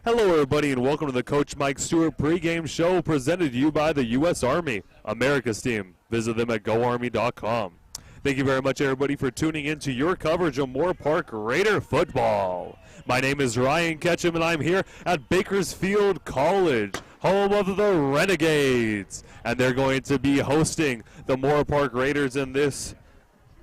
Hello, everybody, and welcome to the Coach Mike Stewart pregame show presented to you by the U.S. Army, America's team. Visit them at GoArmy.com. Thank you very much, everybody, for tuning in to your coverage of Moorpark Raider football. My name is Ryan Ketchum, and I'm here at Bakersfield College, home of the Renegades. And they're going to be hosting the Moorpark Raiders in this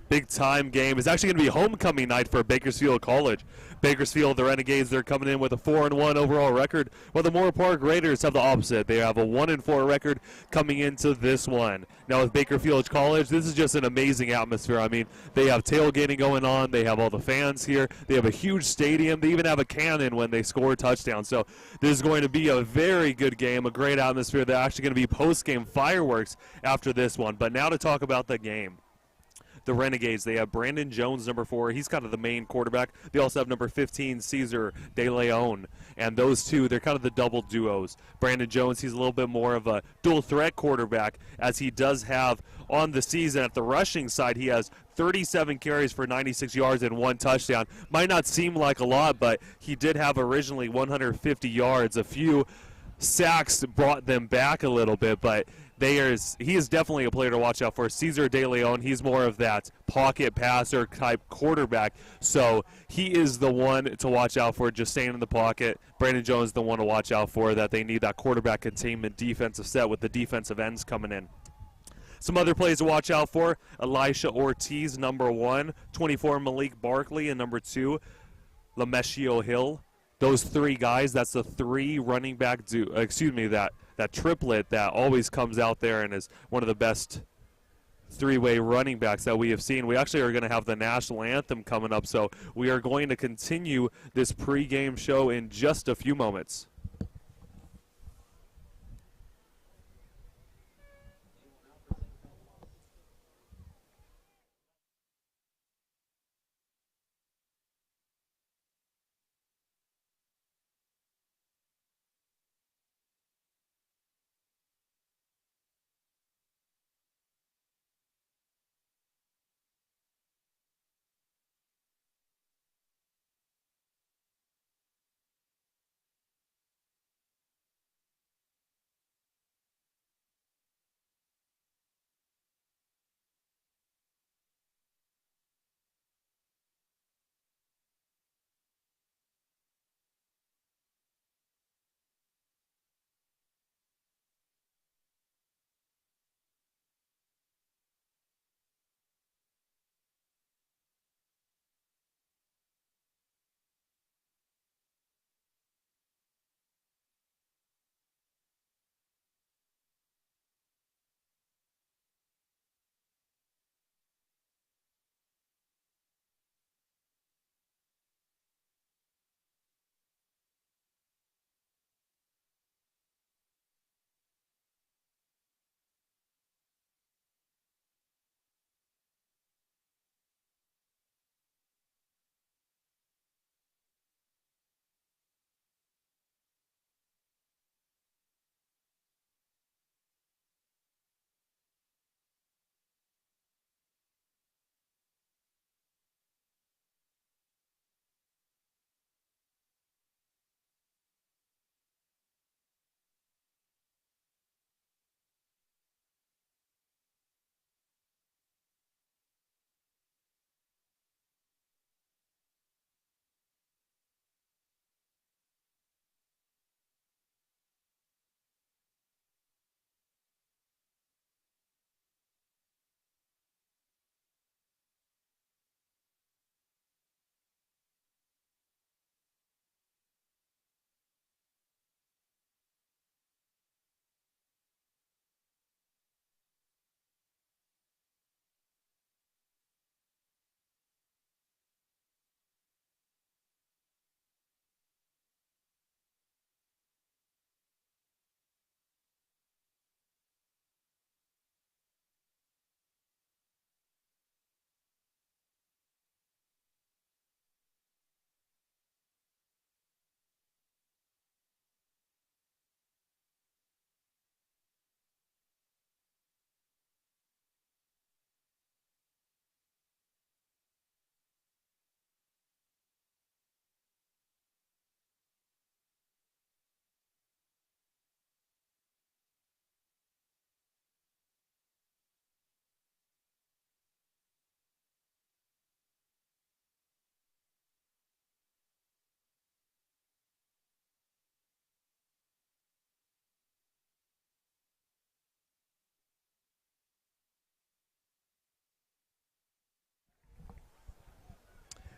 big-time game. It's actually going to be homecoming night for Bakersfield College. Bakersfield, the Renegades, they're coming in with a 4-1 overall record, while the Moorpark Raiders have the opposite. They have a 1-4 record coming into this one. Now with Bakersfield College, this is just an amazing atmosphere. I mean, they have tailgating going on. They have all the fans here. They have a huge stadium. They even have a cannon when they score a touchdown. So this is going to be a very good game, a great atmosphere. They're actually going to be post-game fireworks after this one. But now to talk about the game. The Renegades, they have Brandon Jones, number 4. He's kind of the main quarterback. They also have number 15, Cesar De Leon. And those two, they're kind of the double duos. Brandon Jones, he's a little bit more of a dual threat quarterback, as he does have on the season at the rushing side. He has 37 carries for 96 yards and 1 touchdown. Might not seem like a lot, but he did have originally 150 yards. A few sacks brought them back a little bit, but he is definitely a player to watch out for. Cesar De Leon, he's more of that pocket passer type quarterback, so he is the one to watch out for, just staying in the pocket. Brandon Jones the one to watch out for, that they need that quarterback containment defensive set with the defensive ends coming in. Some other plays to watch out for: Elisha Ortiz, number 1, 24 Malik Barkley, and number 2 Lameshio Hill. Those 3 guys, that's the 3 running back that triplet that always comes out there and is one of the best 3-way running backs that we have seen. We actually are going to have the national anthem coming up, so we are going to continue this pregame show in just a few moments.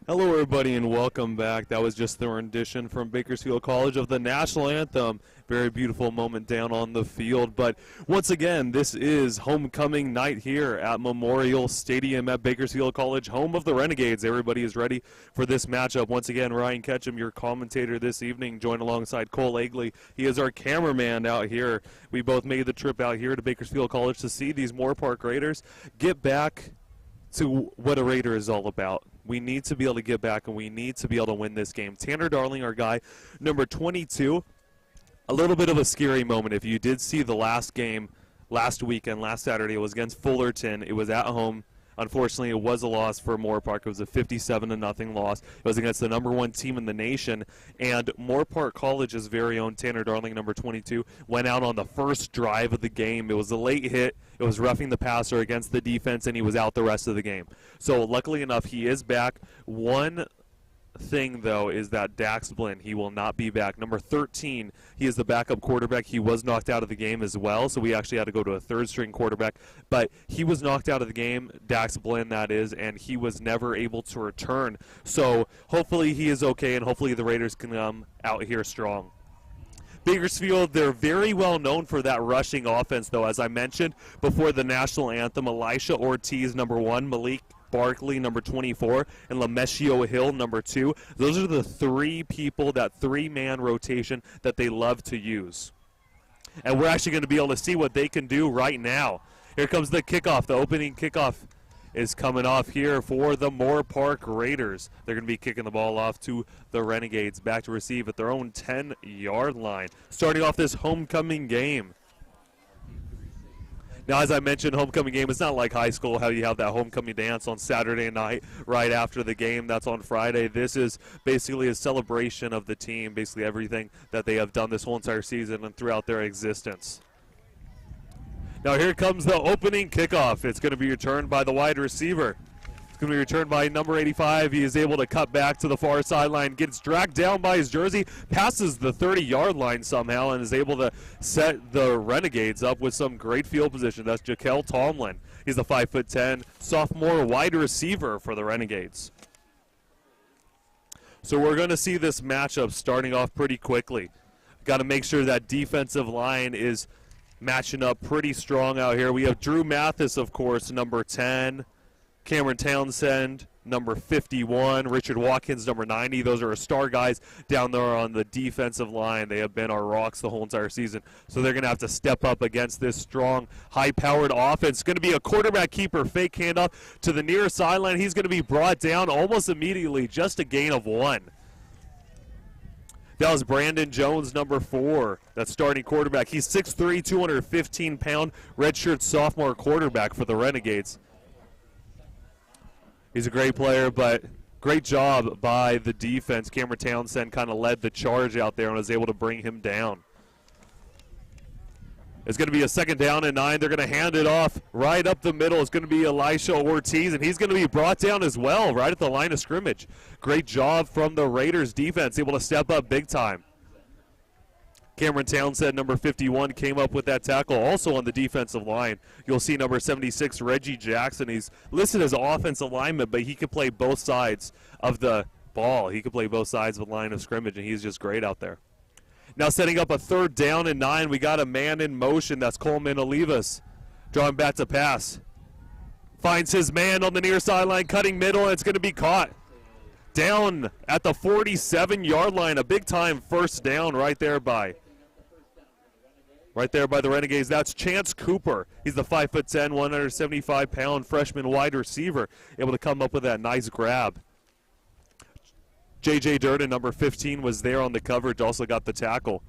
Hello, everybody, and welcome back. That was just the rendition from Bakersfield College of the national anthem. Very beautiful moment down on the field. But once again, this is homecoming night here at Memorial Stadium at Bakersfield College, home of the Renegades. Everybody is ready for this matchup. Once again, Ryan Ketchum, your commentator this evening, joined alongside Cole Egley. He is our cameraman out here. We both made the trip out here to Bakersfield College to see these Moorpark Raiders get back to what a Raider is all about. We need to be able to get back, and we need to be able to win this game. Tanner Darling, our guy, number 22, a little bit of a scary moment. If you did see the last game last weekend, last Saturday, it was against Fullerton. It was at home. Unfortunately, it was a loss for Moorpark. It was a 57-0 loss. It was against the number 1 team in the nation. And Moorpark College's very own Tanner Darling, number 22, went out on the first drive of the game. It was a late hit. It was roughing the passer against the defense, and he was out the rest of the game. So luckily enough, he is back. One thing, though, is that Dax Blinn, he will not be back. Number 13, he is the backup quarterback. He was knocked out of the game as well, so we actually had to go to a third-string quarterback. But he was knocked out of the game, Dax Blinn, that is, and he was never able to return. So hopefully he is okay, and hopefully the Raiders can come out here strong. Bakersfield, they're very well known for that rushing offense, though. As I mentioned before the national anthem, Elisha Ortiz, number 1, Malik Barkley, number 24, and Lameshio Hill, number 2. Those are the 3 people, that 3-man rotation that they love to use. And we're actually going to be able to see what they can do right now. Here comes the kickoff. The opening kickoff is coming off here for the Moorpark Raiders. They're going to be kicking the ball off to the Renegades, back to receive at their own 10-yard line. Starting off this homecoming game. Now, as I mentioned, homecoming game, it's not like high school, how you have that homecoming dance on Saturday night right after the game. That's on Friday. This is basically a celebration of the team, basically everything that they have done this whole entire season and throughout their existence. Now, here comes the opening kickoff. It's going to be returned by the wide receiver. It's going to be returned by number 85. He is able to cut back to the far sideline, gets dragged down by his jersey, passes the 30-yard line somehow, and is able to set the Renegades up with some great field position. That's Jaquel Tomlin. He's the 5'10" sophomore wide receiver for the Renegades. So we're going to see this matchup starting off pretty quickly. Got to make sure that defensive line is matching up pretty strong out here. We have Drew Mathis, of course, number 10. Cameron Townsend, number 51. Richard Watkins, number 90. Those are our star guys down there on the defensive line. They have been our rocks the whole entire season. So they're going to have to step up against this strong, high-powered offense. It's going to be a quarterback keeper fake handoff to the near sideline. He's going to be brought down almost immediately, just a gain of 1. That was Brandon Jones, number 4, that starting quarterback. He's 6'3", 215-pound redshirt sophomore quarterback for the Renegades. He's a great player, but great job by the defense. Cameron Townsend kind of led the charge out there and was able to bring him down. It's going to be a 2nd down and 9. They're going to hand it off right up the middle. It's going to be Elisha Ortiz, and he's going to be brought down as well right at the line of scrimmage. Great job from the Raiders defense, able to step up big time. Cameron Townsend, number 51, came up with that tackle. Also on the defensive line, you'll see number 76, Reggie Jackson. He's listed as offensive lineman, but he can play both sides of the ball. He can play both sides of the line of scrimmage, and he's just great out there. Now setting up a 3rd down and 9, we got a man in motion. That's Coleman Olivas, drawing back to pass. Finds his man on the near sideline, cutting middle, and it's going to be caught. Down at the 47-yard line, a big-time 1st down right there by the Renegades. That's Chance Cooper. He's the 5'10", 175-pound freshman wide receiver, able to come up with that nice grab. J.J. Durden, number 15, was there on the coverage, also got the tackle.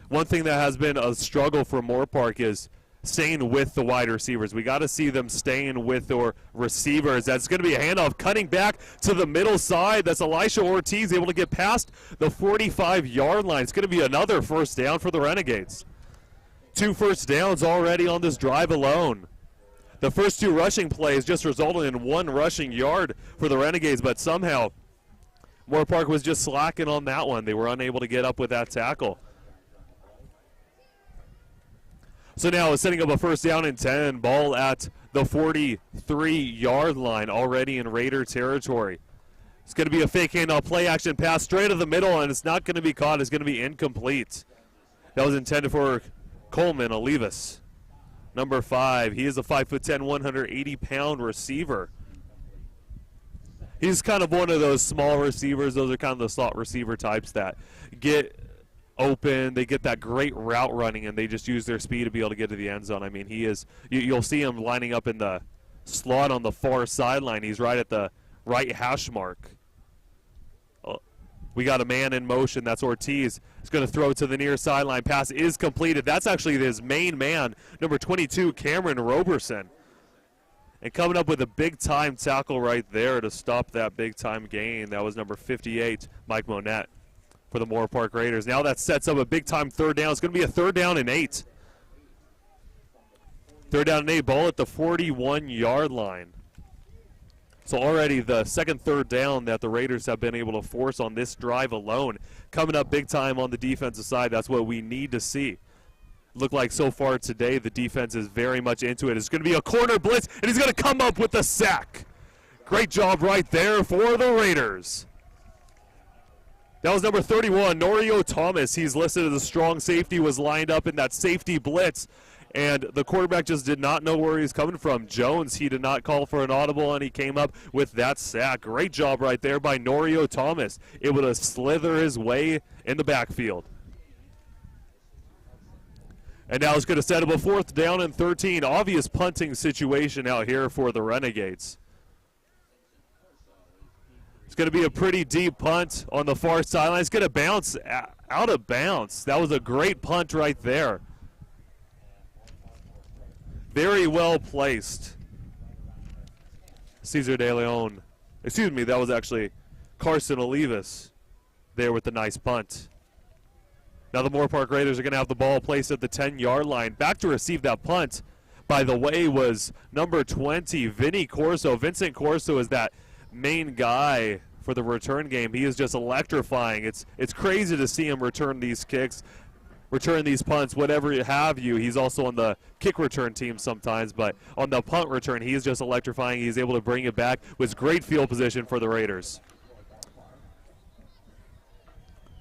One thing that has been a struggle for Moorpark is staying with the wide receivers. We got to see them staying with their receivers. That's going to be a handoff cutting back to the middle side. That's Elisha Ortiz able to get past the 45-yard line. It's going to be another 1st down for the Renegades. 2 first downs already on this drive alone. The first 2 rushing plays just resulted in 1 rushing yard for the Renegades, but somehow Moorpark was just slacking on that one. They were unable to get up with that tackle. So now it's setting up a 1st down and 10. Ball at the 43-yard line, already in Raider territory. It's going to be a fake handoff, play action pass straight to the middle, and it's not going to be caught. It's going to be incomplete. That was intended for Coleman Olivas. Number 5, he is a 5'10", 180-pound receiver. He's kind of one of those small receivers. Those are kind of the slot receiver types that get open. They get that great route running, and they just use their speed to be able to get to the end zone. I mean, he is. You'll see him lining up in the slot on the far sideline. He's right at the right hash mark. We got a man in motion. That's Ortiz. He's going to throw it to the near sideline. Pass is completed. That's actually his main man, number 22, Cameron Roberson. And coming up with a big-time tackle right there to stop that big-time gain. That was number 58, Mike Monette, for the Moorpark Raiders. Now that sets up a big-time third down. It's going to be a 3rd down and 8. 3rd down and 8, ball at the 41-yard line. So already the second 3rd down that the Raiders have been able to force on this drive alone. Coming up big time on the defensive side, that's what we need to see. Look like so far today the defense is very much into it. It's going to be a corner blitz, and he's going to come up with the sack. Great job right there for the Raiders. That was number 31, Norio Thomas. He's listed as a strong safety, was lined up in that safety blitz. And the quarterback just did not know where he was coming from. Jones, he did not call for an audible, and he came up with that sack. Great job right there by Norio Thomas, able to slither his way in the backfield. And now it's going to set up a 4th down and 13. Obvious punting situation out here for the Renegades. It's going to be a pretty deep punt on the far sideline. It's going to bounce out of bounds. That was a great punt right there. Very well placed. Cesar De Leon. Excuse me, that was actually Carson Olivas there with the nice punt. Now the Moorpark Raiders are going to have the ball placed at the 10-yard line. Back to receive that punt, by the way, was number 20, Vinny Corso. Vincent Corso is that main guy for the return game. He is just electrifying. It's crazy to see him return these kicks, return these punts, whatever you have you. He's also on the kick return team sometimes, but on the punt return, he is just electrifying. He's able to bring it back with great field position for the Raiders.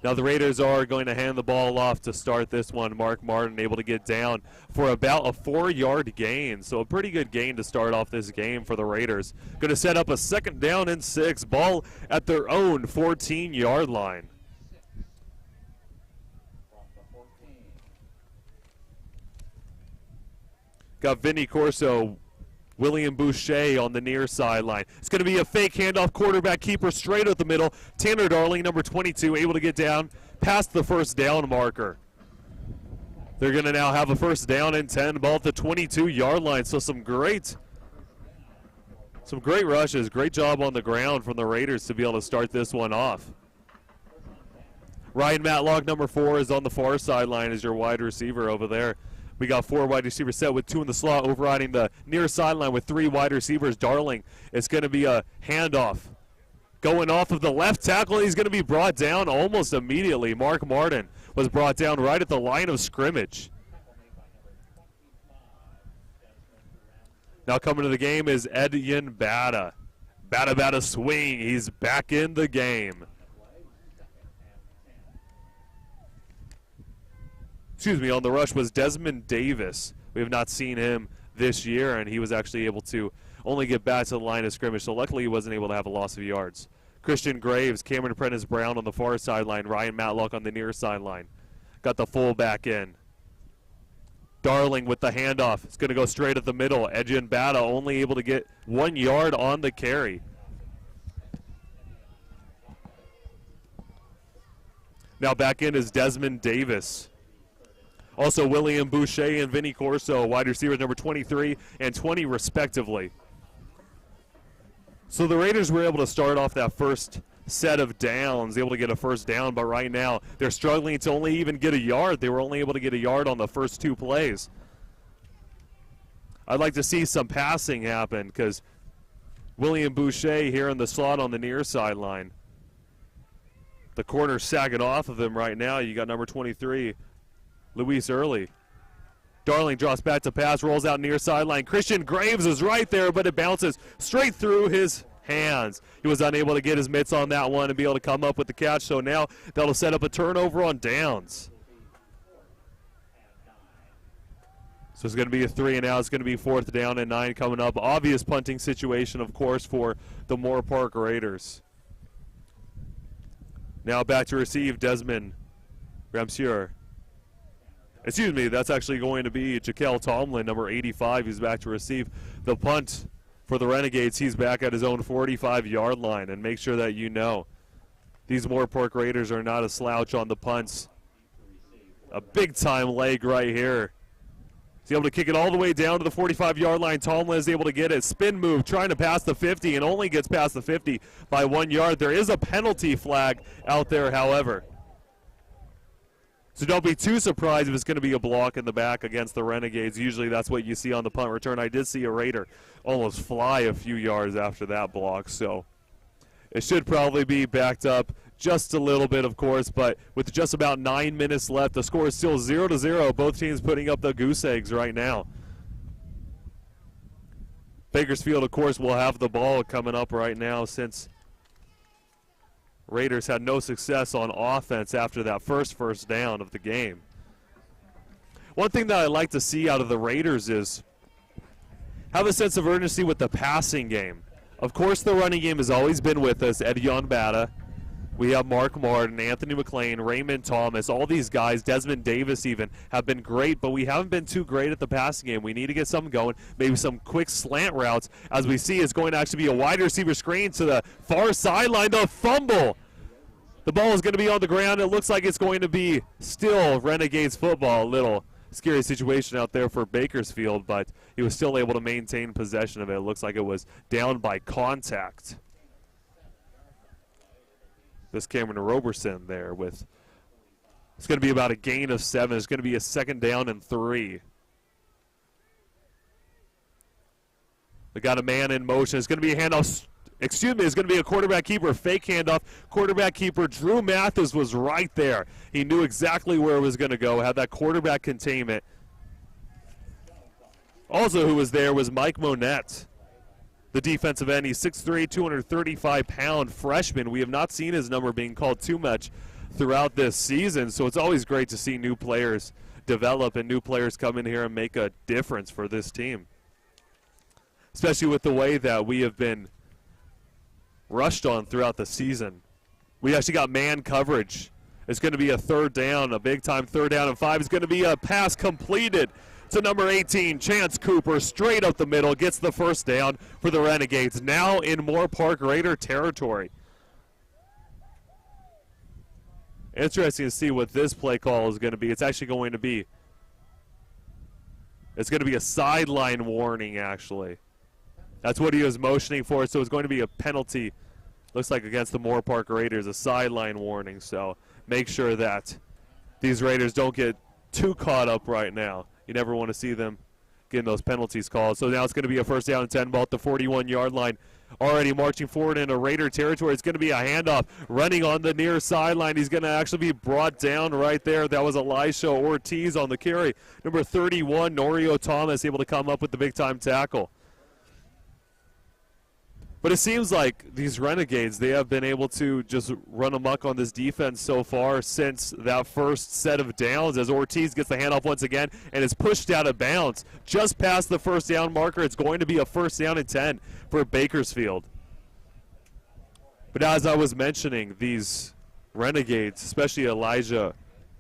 Now the Raiders are going to hand the ball off to start this one. Mark Martin able to get down for about a 4-yard gain. So a pretty good gain to start off this game for the Raiders. Going to set up a 2nd down and 6. Ball at their own 14-yard line. Got Vinny Corso, William Boucher on the near sideline. It's going to be a fake handoff, quarterback keeper straight up the middle. Tanner Darling, number 22, able to get down past the 1st down marker. They're going to now have a 1st down and 10, ball at the 22-yard line. So some great rushes. Great job on the ground from the Raiders to be able to start this one off. Ryan Matlock, number 4, is on the far sideline as your wide receiver over there. We got 4 wide receivers set with 2 in the slot, overriding the near sideline with 3 wide receivers. Darling, it's going to be a handoff. Going off of the left tackle, he's going to be brought down almost immediately. Mark Martin was brought down right at the line of scrimmage. Now coming to the game is Edian Bata. Bata swing, he's back in the game. Excuse me, on the rush was Desmond Davis. We have not seen him this year, and he was actually able to only get back to the line of scrimmage, so luckily he wasn't able to have a loss of yards. Christian Graves, Cameron Prentice-Brown on the far sideline, Ryan Matlock on the near sideline. Got the fullback in. Darling with the handoff. It's going to go straight at the middle. Edgin Bata only able to get 1 yard on the carry. Now back in is Desmond Davis. Also, William Boucher and Vinny Corso, wide receivers number 23 and 20 respectively. So the Raiders were able to start off that first set of downs, able to get a 1st down, but right now they're struggling to only even get a yard. They were only able to get a yard on the first 2 plays. I'd like to see some passing happen because William Boucher here in the slot on the near sideline. The corner sagging off of him right now. You got number 23, Luis Early. Darling drops back to pass, rolls out near sideline. Christian Graves is right there, but it bounces straight through his hands. He was unable to get his mitts on that one and be able to come up with the catch, so now that'll set up a turnover on downs. So it's going to be a 3 and out. It's going to be 4th down and 9 coming up. Obvious punting situation, of course, for the Moorpark Raiders. Now back to receive Desmond Ramseur. Excuse me, that's actually going to be Jaquel Tomlin, number 85. He's back to receive the punt for the Renegades. He's back at his own 45-yard line. And make sure that you know these Moorpark Raiders are not a slouch on the punts. A big-time leg right here. He's able to kick it all the way down to the 45-yard line. Tomlin is able to get it. Spin move, trying to pass the 50, and only gets past the 50 by 1 yard. There is a penalty flag out there, however. So don't be too surprised if it's going to be a block in the back against the Renegades. Usually that's what you see on the punt return. I did see a Raider almost fly a few yards after that block, so it should probably be backed up just a little bit, of course, but with just about 9 minutes left, the score is still 0-0. Both teams putting up the goose eggs right now. Bakersfield, of course, will have the ball coming up right now since Raiders had no success on offense after that first down of the game. One thing that I like to see out of the Raiders is have a sense of urgency with the passing game. Of course, the running game has always been with us. Edion Bata. We have Mark Martin, Anthony McLean, Raymond Thomas, all these guys, Desmond Davis even, have been great, but we haven't been too great at the passing game. We need to get something going, maybe some quick slant routes. As we see, it's going to actually be a wide receiver screen to the far sideline, the fumble. The ball is going to be on the ground. It looks like it's going to be still Renegades football. A little scary situation out there for Bakersfield, but he was still able to maintain possession of it. It looks like it was down by contact. This Cameron Roberson there with, it's going to be about a gain of 7. It's going to be a 2nd down and 3. They got a man in motion. It's going to be a handoff. Excuse me, it's going to be a quarterback keeper, fake handoff. Quarterback keeper Drew Mathis was right there. He knew exactly where it was going to go, had that quarterback containment. Also who was there was Mike Monette, the defensive end. He's 6'3", 235-pound freshman. We have not seen his number being called too much throughout this season, so it's always great to see new players develop and new players come in here and make a difference for this team, especially with the way that we have been rushed on throughout the season. We actually got man coverage. It's going to be a 3rd down, a big-time 3rd down and 5. It's going to be a pass completed to number 18, Chance Cooper, straight up the middle, gets the 1st down for the Renegades, now in Moorpark Raider territory. Interesting to see what this play call is going to be. It's actually going to be, it's going to be a sideline warning, actually. That's what he was motioning for, so it's going to be a penalty, looks like against the Moorpark Raiders, a sideline warning. So make sure that these Raiders don't get too caught up right now. You never want to see them getting those penalties called. So now it's going to be a 1st down and 10 ball at the 41-yard line. Already marching forward into Raider territory. It's going to be a handoff running on the near sideline. He's going to actually be brought down right there. That was Elisha Ortiz on the carry. Number 31, Norio Thomas, able to come up with the big-time tackle. But it seems like these Renegades, they have been able to just run amok on this defense so far since that first set of downs, as Ortiz gets the handoff once again and is pushed out of bounds just past the 1st down marker. It's going to be a 1st down and 10 for Bakersfield. But as I was mentioning, these Renegades, especially Elisha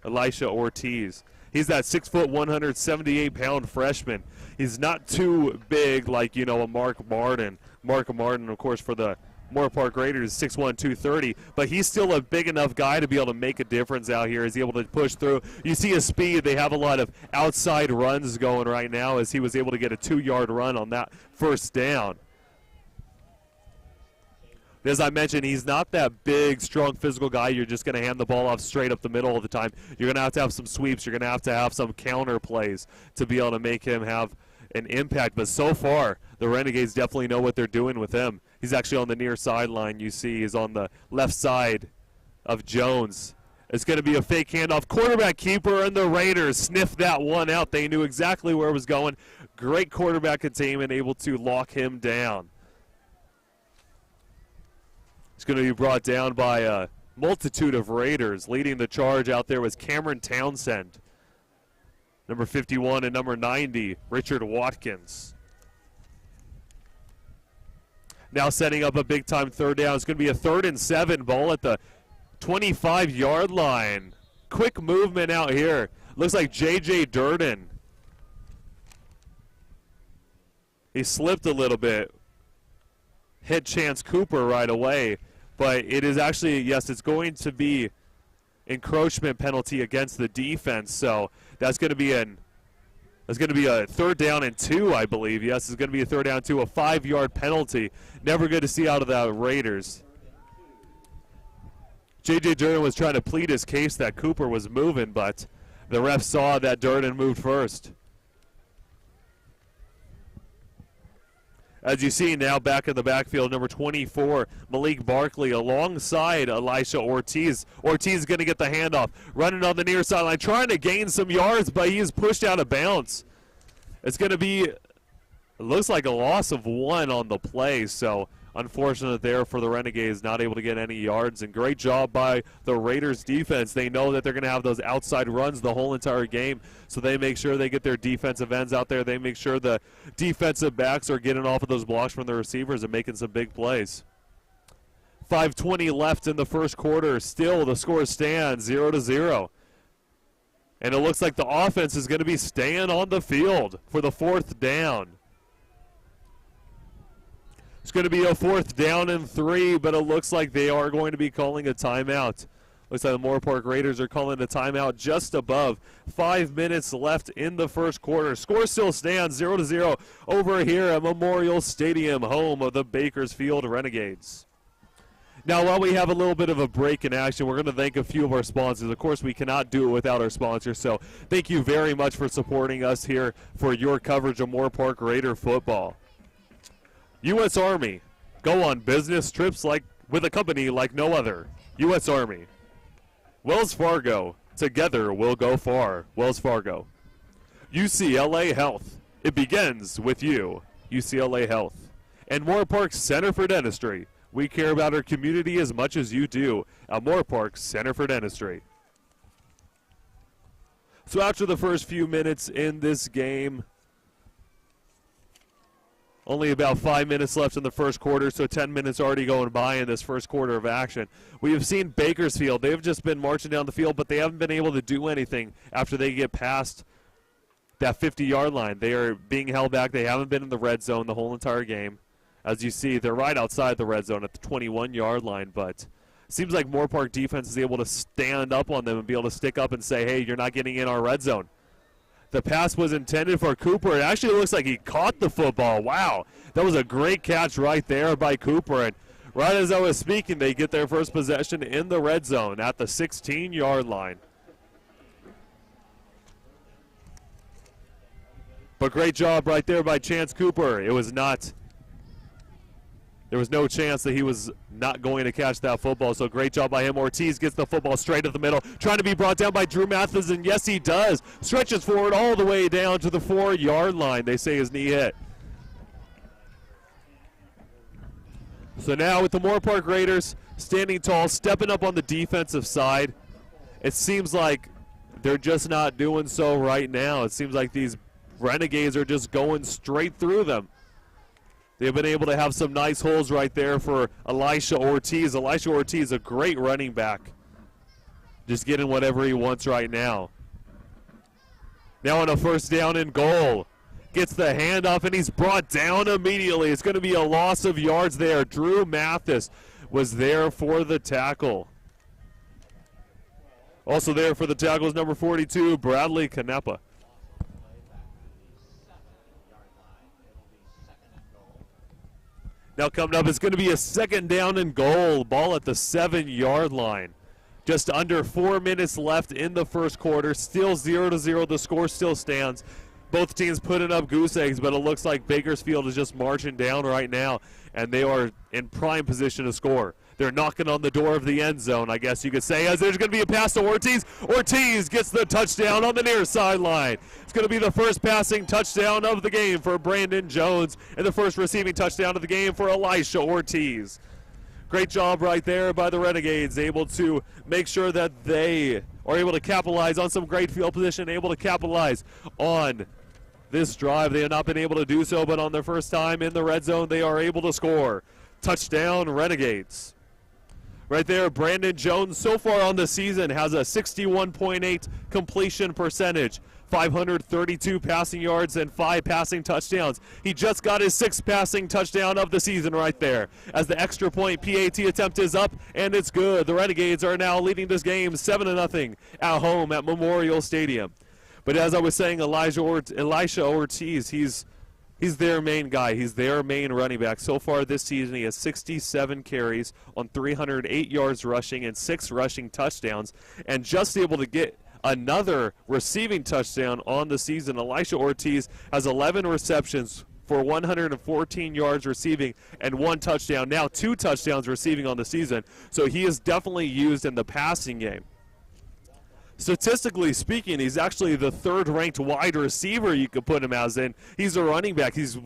Ortiz, he's that 6', 178-pound freshman. He's not too big like, you know, a Mark Martin. Mark Martin, of course, for the Moorpark Raiders, 6'1", 230, but he's still a big enough guy to be able to make a difference out here. Is he able to push through? You see his speed. They have a lot of outside runs going right now, as he was able to get a 2-yard run on that 1st down. As I mentioned, he's not that big, strong, physical guy. You're just going to hand the ball off straight up the middle all the time. You're going to have some sweeps. You're going to have some counter plays to be able to make him have an impact. But so far, the Renegades definitely know what they're doing with him. He's actually on the near sideline. You see he's on the left side of Jones. It's going to be a fake handoff. Quarterback keeper, and the Raiders sniffed that one out. They knew exactly where it was going. Great quarterback containment, able to lock him down. It's going to be brought down by a multitude of Raiders. Leading the charge out there was Cameron Townsend. Number 51 and number 90, Richard Watkins. Now setting up a big-time third down. It's going to be a 3rd and 7, ball at the 25-yard line. Quick movement out here. Looks like J.J. Durden. He slipped a little bit. Hit Chance Cooper right away. But it is actually, yes, it's going to be encroachment penalty against the defense. So that's going to be a 3rd down and 2, I believe. Yes, it's going to be a 3rd down and 2, a 5-yard penalty. Never good to see out of the Raiders. J.J. Durden was trying to plead his case that Cooper was moving, but the ref saw that Durden moved first. As you see now, back in the backfield, number 24, Malik Barkley, alongside Elisha Ortiz. Ortiz is going to get the handoff, running on the near sideline, trying to gain some yards, but he is pushed out of bounds. It's going to be, it looks like a loss of 1 on the play, so unfortunate there for the Renegades, not able to get any yards. And great job by the Raiders defense. They know that they're going to have those outside runs the whole entire game, so they make sure they get their defensive ends out there. They make sure the defensive backs are getting off of those blocks from the receivers and making some big plays. 5:20 left in the first quarter. Still the score stands 0-0. And it looks like the offense is going to be staying on the field for the 4th down. It's going to be a 4th down and 3, but it looks like they are going to be calling a timeout. Looks like the Moorpark Raiders are calling a timeout just above 5 minutes left in the first quarter. Score still stands 0-0 over here at Memorial Stadium, home of the Bakersfield Renegades. Now, while we have a little bit of a break in action, we're going to thank a few of our sponsors. Of course, we cannot do it without our sponsors, so thank you very much for supporting us here for your coverage of Moorpark Raider football. U.S. Army, go on business trips with a company like no other. U.S. Army. Wells Fargo, together we'll go far. Wells Fargo. UCLA Health, it begins with you. UCLA Health. And Moorpark Center for Dentistry. We care about our community as much as you do at Moorpark Center for Dentistry. So after the first few minutes in this game, only about 5 minutes left in the first quarter, so 10 minutes already going by in this first quarter of action. We have seen Bakersfield. They've just been marching down the field, but they haven't been able to do anything after they get past that 50-yard line. They are being held back. They haven't been in the red zone the whole entire game. As you see, they're right outside the red zone at the 21-yard line, but it seems like Moorpark defense is able to stand up on them and be able to stick up and say, hey, you're not getting in our red zone. The pass was intended for Cooper. It actually looks like he caught the football. Wow, that was a great catch right there by Cooper. And right as I was speaking, they get their first possession in the red zone at the 16-yard line. But great job right there by Chance Cooper. There was no chance that he was not going to catch that football, so great job by him. Ortiz gets the football straight to the middle, trying to be brought down by Drew Mathis, and yes, he does. Stretches forward all the way down to the 4-yard line. They say his knee hit. So now with the Moorpark Raiders standing tall, stepping up on the defensive side, it seems like they're just not doing so right now. It seems like these Renegades are just going straight through them. They've been able to have some nice holes right there for Elisha Ortiz. Elisha Ortiz, a great running back. Just getting whatever he wants right now. Now on a 1st down and goal. Gets the handoff, and he's brought down immediately. It's going to be a loss of yards there. Drew Mathis was there for the tackle. Also there for the tackle is number 42, Bradley Canepa. Now coming up, it's going to be a 2nd down and goal. Ball at the 7-yard line. Just under 4 minutes left in the first quarter. Still 0-0. The score still stands. Both teams putting up goose eggs, but it looks like Bakersfield is just marching down right now, and they are in prime position to score. They're knocking on the door of the end zone, I guess you could say, as there's going to be a pass to Ortiz. Ortiz gets the touchdown on the near sideline. It's going to be the first passing touchdown of the game for Brandon Jones and the first receiving touchdown of the game for Elisha Ortiz. Great job right there by the Renegades, able to make sure that they are able to capitalize on some great field position, able to capitalize on this drive. They have not been able to do so, but on their first time in the red zone, they are able to score. Touchdown, Renegades. Right there, Brandon Jones, so far on the season, has a 61.8 completion percentage, 532 passing yards, and 5 passing touchdowns. He just got his 6th passing touchdown of the season right there. As the extra point PAT attempt is up, and it's good. The Renegades are now leading this game 7-0 at home at Memorial Stadium. But as I was saying, Elisha Ortiz, he's their main guy. He's their main running back. So far this season, he has 67 carries on 308 yards rushing and 6 rushing touchdowns, and just able to get another receiving touchdown on the season. Elisha Ortiz has 11 receptions for 114 yards receiving and 1 touchdown. Now 2 touchdowns receiving on the season. So he is definitely used in the passing game. Statistically speaking, he's actually the 3rd-ranked wide receiver you could put him as in. He's a running back. He's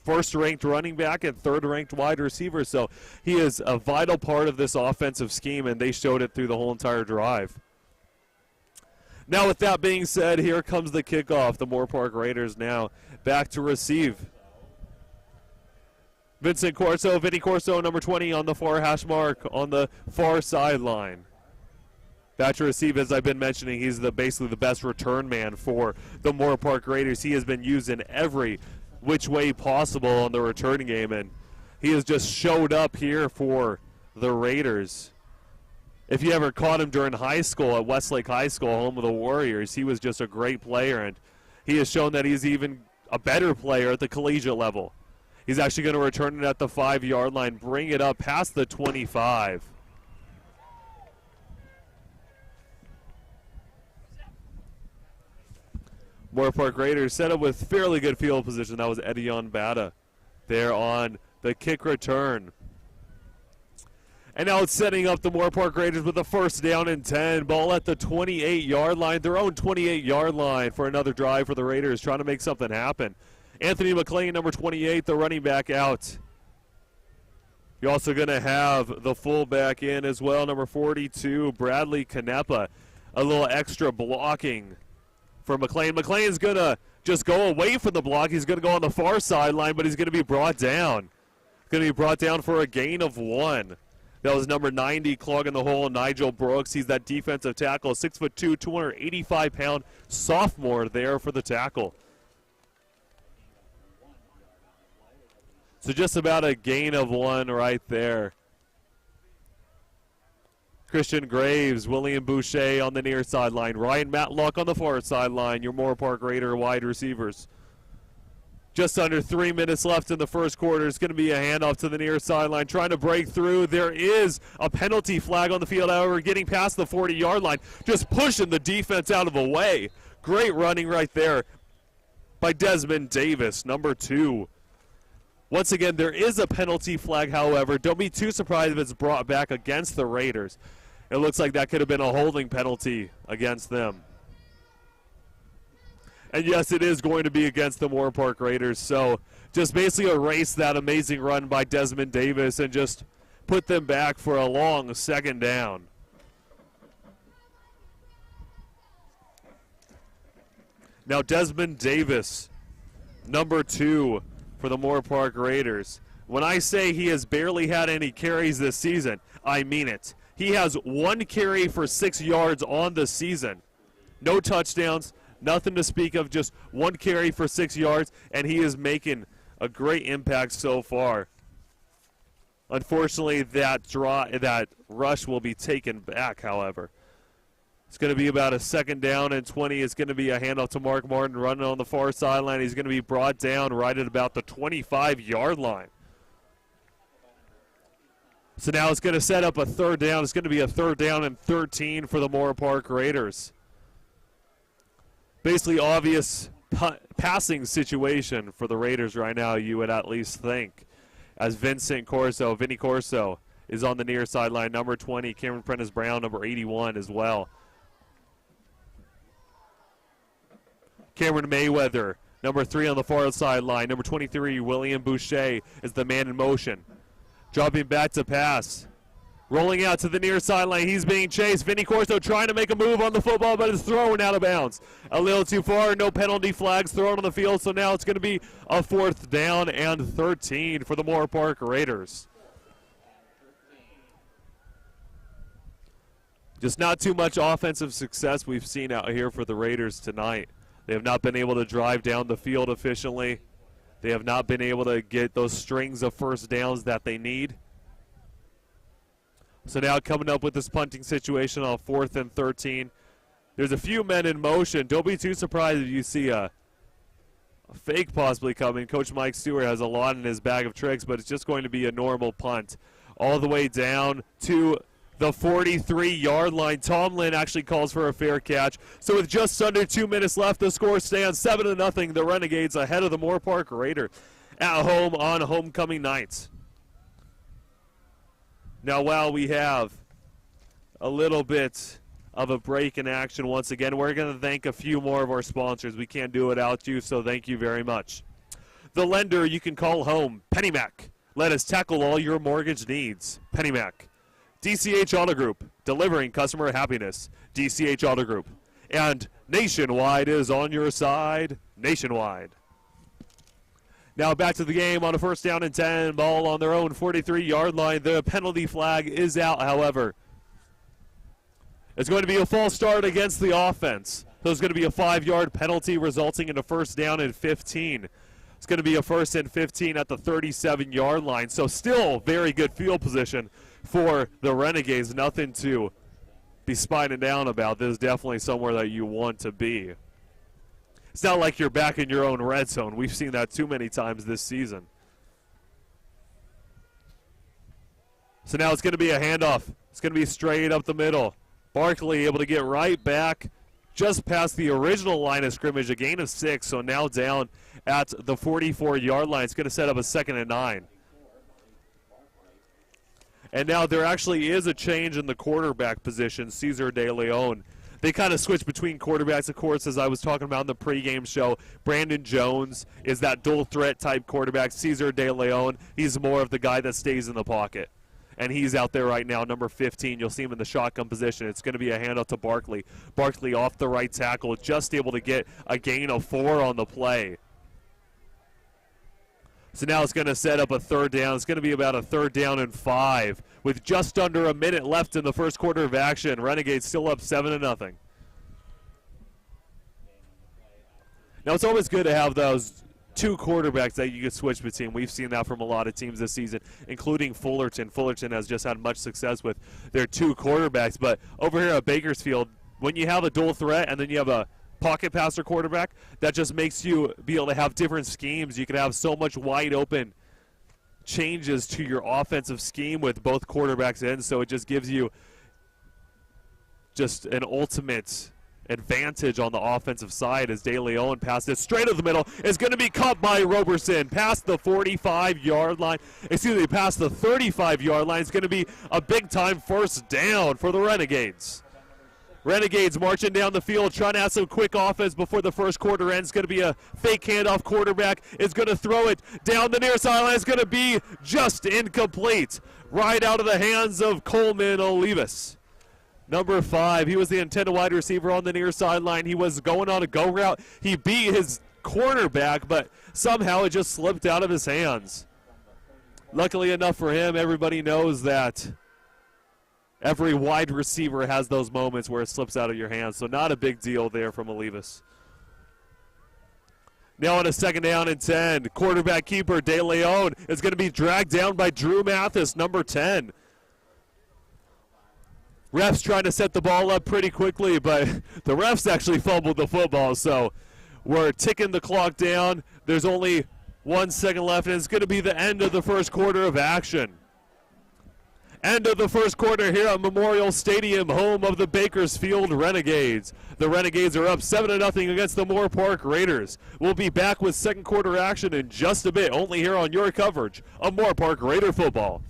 1st-ranked running back and 3rd-ranked wide receiver. So he is a vital part of this offensive scheme, and they showed it through the whole entire drive. Now, with that being said, here comes the kickoff. The Moorpark Raiders now back to receive. Vincent Corso, Vinny Corso, number 20 on the far hash mark on the far sideline. Back to receive, as I've been mentioning, he's basically the best return man for the Moorpark Raiders. He has been used in every which way possible on the returning game, and he has just showed up here for the Raiders. If you ever caught him during high school at Westlake High School, home of the Warriors, he was just a great player, and he has shown that he's even a better player at the collegiate level. He's actually going to return it at the 5-yard line, bring it up past the 25. Moorpark Raiders set up with fairly good field position. That was Edion Bata there on the kick return. And now it's setting up the Moorpark Raiders with a 1st down and 10. Ball at the 28-yard line, their own 28-yard line for another drive for the Raiders, trying to make something happen. Anthony McLean, number 28, the running back out. You're also going to have the fullback in as well, number 42, Bradley Canepa. A little extra blocking for McLean. McLean's going to just go away from the block. He's going to go on the far sideline, but he's going to be brought down. Going to be brought down for a gain of 1. That was number 90 clogging the hole, Nigel Brooks. He's that defensive tackle, 6'2", 285-pound sophomore there for the tackle. So just about a gain of 1 right there. Christian Graves, William Boucher on the near sideline. Ryan Matlock on the far sideline, your Moorpark Raider wide receivers. Just under 3 minutes left in the first quarter. It's going to be a handoff to the near sideline, trying to break through. There is a penalty flag on the field, however, getting past the 40-yard line, just pushing the defense out of the way. Great running right there by Desmond Davis, number 2. Once again, there is a penalty flag, however. Don't be too surprised if it's brought back against the Raiders. It looks like that could have been a holding penalty against them. And yes, it is going to be against the Moorpark Raiders. So just basically erase that amazing run by Desmond Davis and just put them back for a long 2nd down. Now Desmond Davis, number 2 for the Moorpark Raiders. When I say he has barely had any carries this season, I mean it. He has 1 carry for 6 yards on the season. No touchdowns. Nothing to speak of, just 1 carry for 6 yards, and he is making a great impact so far. Unfortunately, that rush will be taken back, however. It's going to be about a 2nd down and 20. It's going to be a handoff to Mark Martin running on the far sideline. He's going to be brought down right at about the 25-yard line. So now it's going to set up a 3rd down. It's going to be a 3rd down and 13 for the Moorpark Raiders. Basically obvious passing situation for the Raiders right now, you would at least think, as Vinny Corso, is on the near sideline, number 20, Cameron Prentice-Brown, number 81 as well. Cameron Mayweather, number 3 on the far sideline, number 23, William Boucher is the man in motion. Dropping back to pass, Rolling out to the near sideline. He's being chased. Vinny Corso trying to make a move on the football, but it's thrown out of bounds. A little too far. No penalty flags thrown on the field, so now it's going to be a 4th down and 13 for the Moorpark Raiders. Just not too much offensive success we've seen out here for the Raiders tonight. They have not been able to drive down the field efficiently. They have not been able to get those strings of first downs that they need. So now coming up with this punting situation on 4th and 13. There's a few men in motion. Don't be too surprised if you see a fake possibly coming. Coach Mike Stewart has a lot in his bag of tricks, but it's just going to be a normal punt. All the way down to the 43-yard line. Tomlin actually calls for a fair catch. So with just under 2 minutes left, the score stands 7-0. The Renegades ahead of the Moorpark Raider at home on homecoming night. Now, while we have a little bit of a break in action once again, we're going to thank a few more of our sponsors. We can't do it without you, so thank you very much. The lender you can call home, PennyMac. Let us tackle all your mortgage needs. PennyMac. DCH Auto Group, delivering customer happiness. DCH Auto Group. And Nationwide is on your side. Nationwide. Now back to the game on a 1st down and 10. Ball on their own 43-yard line. The penalty flag is out, however. It's going to be a false start against the offense. So it's going to be a 5-yard penalty resulting in a 1st down and 15. It's going to be a 1st and 15 at the 37-yard line. So still very good field position for the Renegades. Nothing to be spining down about. This is definitely somewhere that you want to be. It's not like you're back in your own red zone. We've seen that too many times this season. So now it's going to be a handoff. It's going to be straight up the middle. Barkley able to get right back just past the original line of scrimmage, a gain of 6. So now down at the 44-yard line. It's going to set up a 2nd and 9. And now there actually is a change in the quarterback position. Cesar De Leon. They kind of switch between quarterbacks, of course, as I was talking about in the pregame show. Brandon Jones is that dual threat type quarterback. Cesar De Leon, he's more of the guy that stays in the pocket. And he's out there right now, number 15. You'll see him in the shotgun position. It's going to be a handoff to Barkley. Barkley off the right tackle, just able to get a gain of 4 on the play. So now it's going to set up a 3rd down. It's going to be about a 3rd down and 5 with just under a minute left in the first quarter of action. Renegades still up 7-0. Now it's always good to have those 2 quarterbacks that you can switch between. We've seen that from a lot of teams this season, including Fullerton. Fullerton has just had much success with their 2 quarterbacks. But over here at Bakersfield, when you have a dual threat and then you have a pocket passer quarterback, that just makes you be able to have different schemes. You can have so much wide open changes to your offensive scheme with both quarterbacks in, so it just gives you just an ultimate advantage on the offensive side as De Leon passes it straight up the middle. It's going to be caught by Roberson past the 45-yard line. Past the 35-yard line. It's going to be a big-time 1st down for the Renegades. Renegades marching down the field, trying to have some quick offense before the first quarter ends. It's going to be a fake handoff. Quarterback is going to throw it down the near sideline. It's going to be just incomplete. Right out of the hands of Coleman Olivas. Number 5, he was the intended wide receiver on the near sideline. He was going on a go route. He beat his quarterback, but somehow it just slipped out of his hands. Luckily enough for him, everybody knows that every wide receiver has those moments where it slips out of your hands, so not a big deal there from Olivas. Now on a 2nd down and 10, quarterback keeper De Leon is going to be dragged down by Drew Mathis, number 10. Refs trying to set the ball up pretty quickly, but the refs actually fumbled the football, so we're ticking the clock down. There's only 1 second left, and it's going to be the end of the first quarter of action. End of the first quarter here at Memorial Stadium, home of the Bakersfield Renegades. The Renegades are up 7-0 against the Moorpark Raiders. We'll be back with second quarter action in just a bit, only here on your coverage of Moorpark Raider football.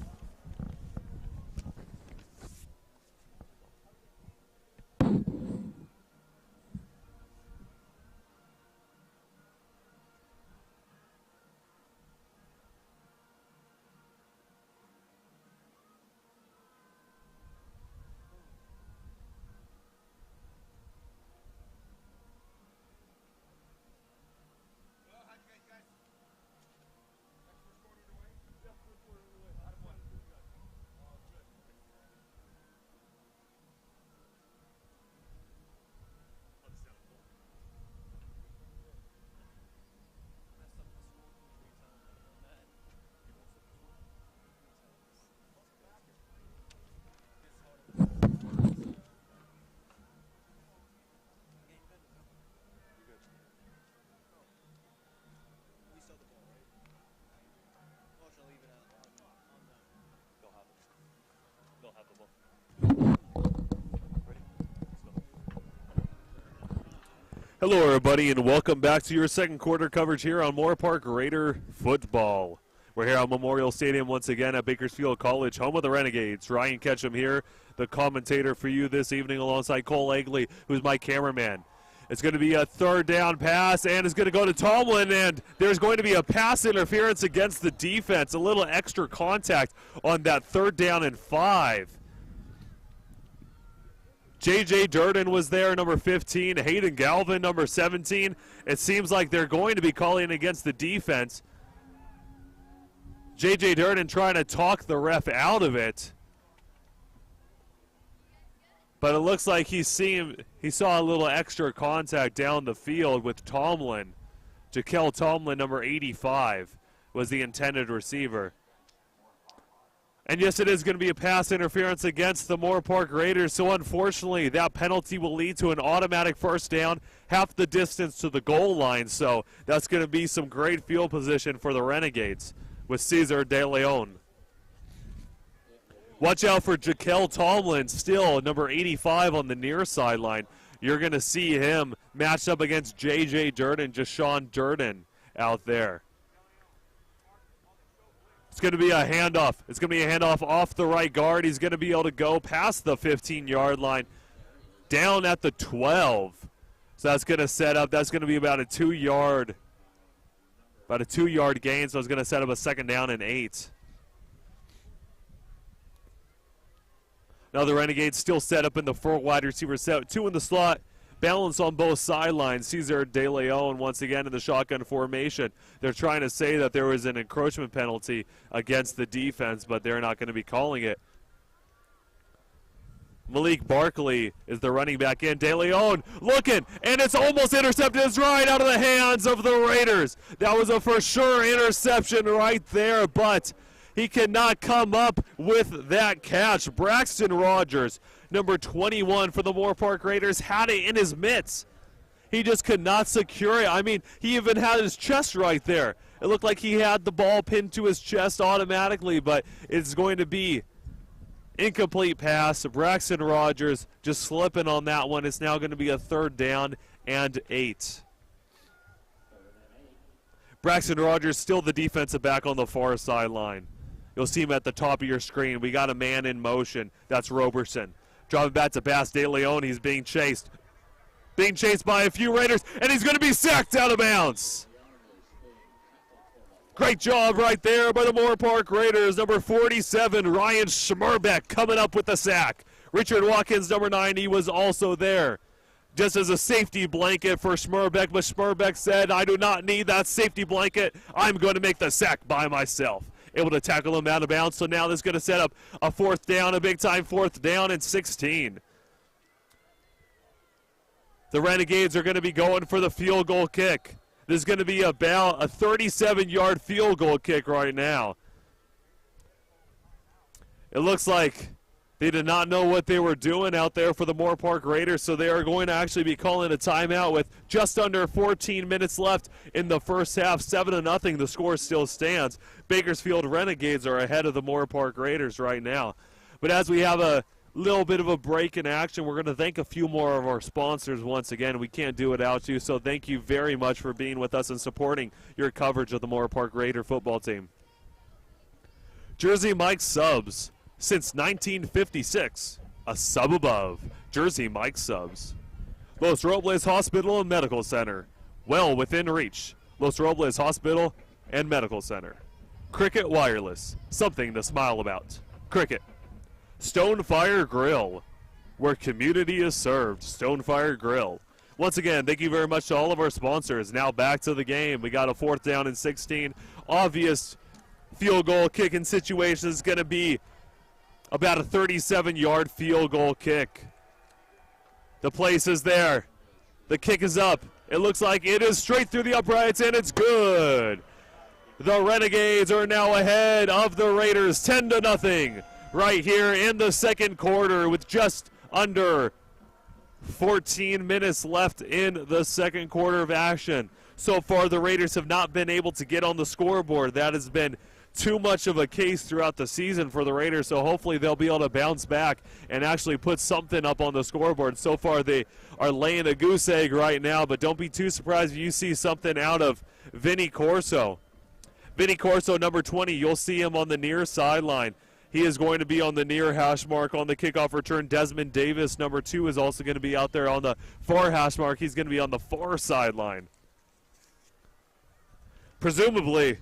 Hello, everybody, and welcome back to your second quarter coverage here on Moorpark Raider football. We're here at Memorial Stadium once again at Bakersfield College, home of the Renegades. Ryan Ketchum here, the commentator for you this evening, alongside Cole Egley, who's my cameraman. It's going to be a third down pass, and it's going to go to Tomlin, and there's going to be a pass interference against the defense. A little extra contact on that third down and 5. J.J. Durden was there, number 15. Hayden Galvin, number 17. It seems like they're going to be calling against the defense. J.J. Durden trying to talk the ref out of it. But it looks like he saw a little extra contact down the field with Tomlin. Jaquel Tomlin, number 85, was the intended receiver. And yes, it is going to be a pass interference against the Moorpark Raiders. So unfortunately, that penalty will lead to an automatic first down, half the distance to the goal line. So that's going to be some great field position for the Renegades with Cesar De Leon. Watch out for Jaquel Tomlin, still number 85 on the near sideline. You're going to see him matched up against J.J. Durden, Jashawn Durden out there. It's going to be a handoff. It's going to be a handoff off the right guard. He's going to be able to go past the 15-yard line, down at the 12. So that's going to set up. That's going to be about a 2-yard gain. So it's going to set up a second down and 8. Now the Renegades still set up in the 4 wide receiver set, 2 in the slot. Balance on both sidelines. Cesar De Leon once again in the shotgun formation. They're trying to say that there was an encroachment penalty against the defense, but they're not going to be calling it. Malik Barkley is the running back in. De Leon looking, and it's almost intercepted. It's right out of the hands of the Raiders. That was a for sure interception right there, but he cannot come up with that catch. Braxton Rogers, number 21 for the Moorpark Raiders, had it in his mitts. He just could not secure it. I mean, he even had his chest right there. It looked like he had the ball pinned to his chest automatically, but it's going to be incomplete pass. Braxton Rogers just slipping on that one. It's now going to be a third down and 8. Braxton Rogers still the defensive back on the far sideline. You'll see him at the top of your screen. We got a man in motion. That's Roberson. Dropping back to pass. De Leon, he's being chased. Being chased by a few Raiders, and he's going to be sacked out of bounds. Great job right there by the Moorpark Raiders. Number 47, Ryan Schmerbeck, coming up with the sack. Richard Watkins, number 90, was also there, just as a safety blanket for Schmerbeck. But Schmerbeck said, I do not need that safety blanket. I'm going to make the sack by myself. Able to tackle him out of bounds. So now this is going to set up a fourth down, a big-time fourth down and 16. The Renegades are going to be going for the field goal kick. This is going to be about a 37-yard field goal kick right now. It looks like they did not know what they were doing out there for the Moorpark Raiders, so they are going to actually be calling a timeout with just under 14 minutes left in the first half. 7-0, the score still stands. Bakersfield Renegades are ahead of the Moorpark Raiders right now. But as we have a little bit of a break in action, we're going to thank a few more of our sponsors once again. We can't do it without you, so thank you very much for being with us and supporting your coverage of the Moorpark Raider football team. Jersey Mike's Subs. Since 1956, a sub above. Jersey Mike's Subs. Los Robles Hospital and Medical Center. Well within reach. Los Robles Hospital and Medical Center. Cricket Wireless. Something to smile about. Cricket. Stonefire Grill. Where community is served. Stonefire Grill. Once again, thank you very much to all of our sponsors. Now back to the game. We got a fourth down and 16. Obvious field goal kicking situation is going to be about a 37-yard field goal kick. The place is there. The kick is up. It looks like it is straight through the uprights, and it's good. The Renegades are now ahead of the Raiders 10-0 right here in the second quarter with just under 14 minutes left in the second quarter of action. So far, the Raiders have not been able to get on the scoreboard. That has been too much of a case throughout the season for the Raiders, so hopefully they'll be able to bounce back and actually put something up on the scoreboard. So far they are laying a goose egg right now, but don't be too surprised if you see something out of Vinny Corso. Vinny Corso, number 20, you'll see him on the near sideline. He is going to be on the near hash mark on the kickoff return. Desmond Davis, number 2, is also going to be out there on the far hash mark. He's going to be on the far sideline. Presumably,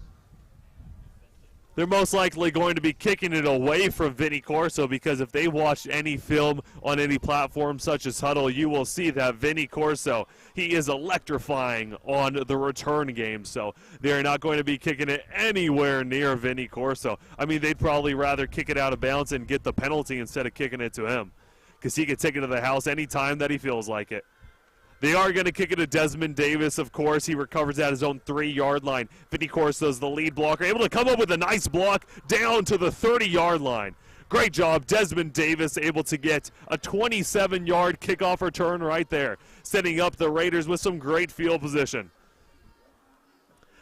they're most likely going to be kicking it away from Vinny Corso, because if they watched any film on any platform such as Huddle, you will see that Vinny Corso, he is electrifying on the return game. So they're not going to be kicking it anywhere near Vinny Corso. I mean, they'd probably rather kick it out of bounds and get the penalty instead of kicking it to him, because he can take it to the house anytime that he feels like it. They are going to kick it to Desmond Davis, of course. He recovers at his own 3-yard line. Vinny Corso is the lead blocker, able to come up with a nice block down to the 30-yard line. Great job, Desmond Davis, able to get a 27-yard kickoff return right there, setting up the Raiders with some great field position.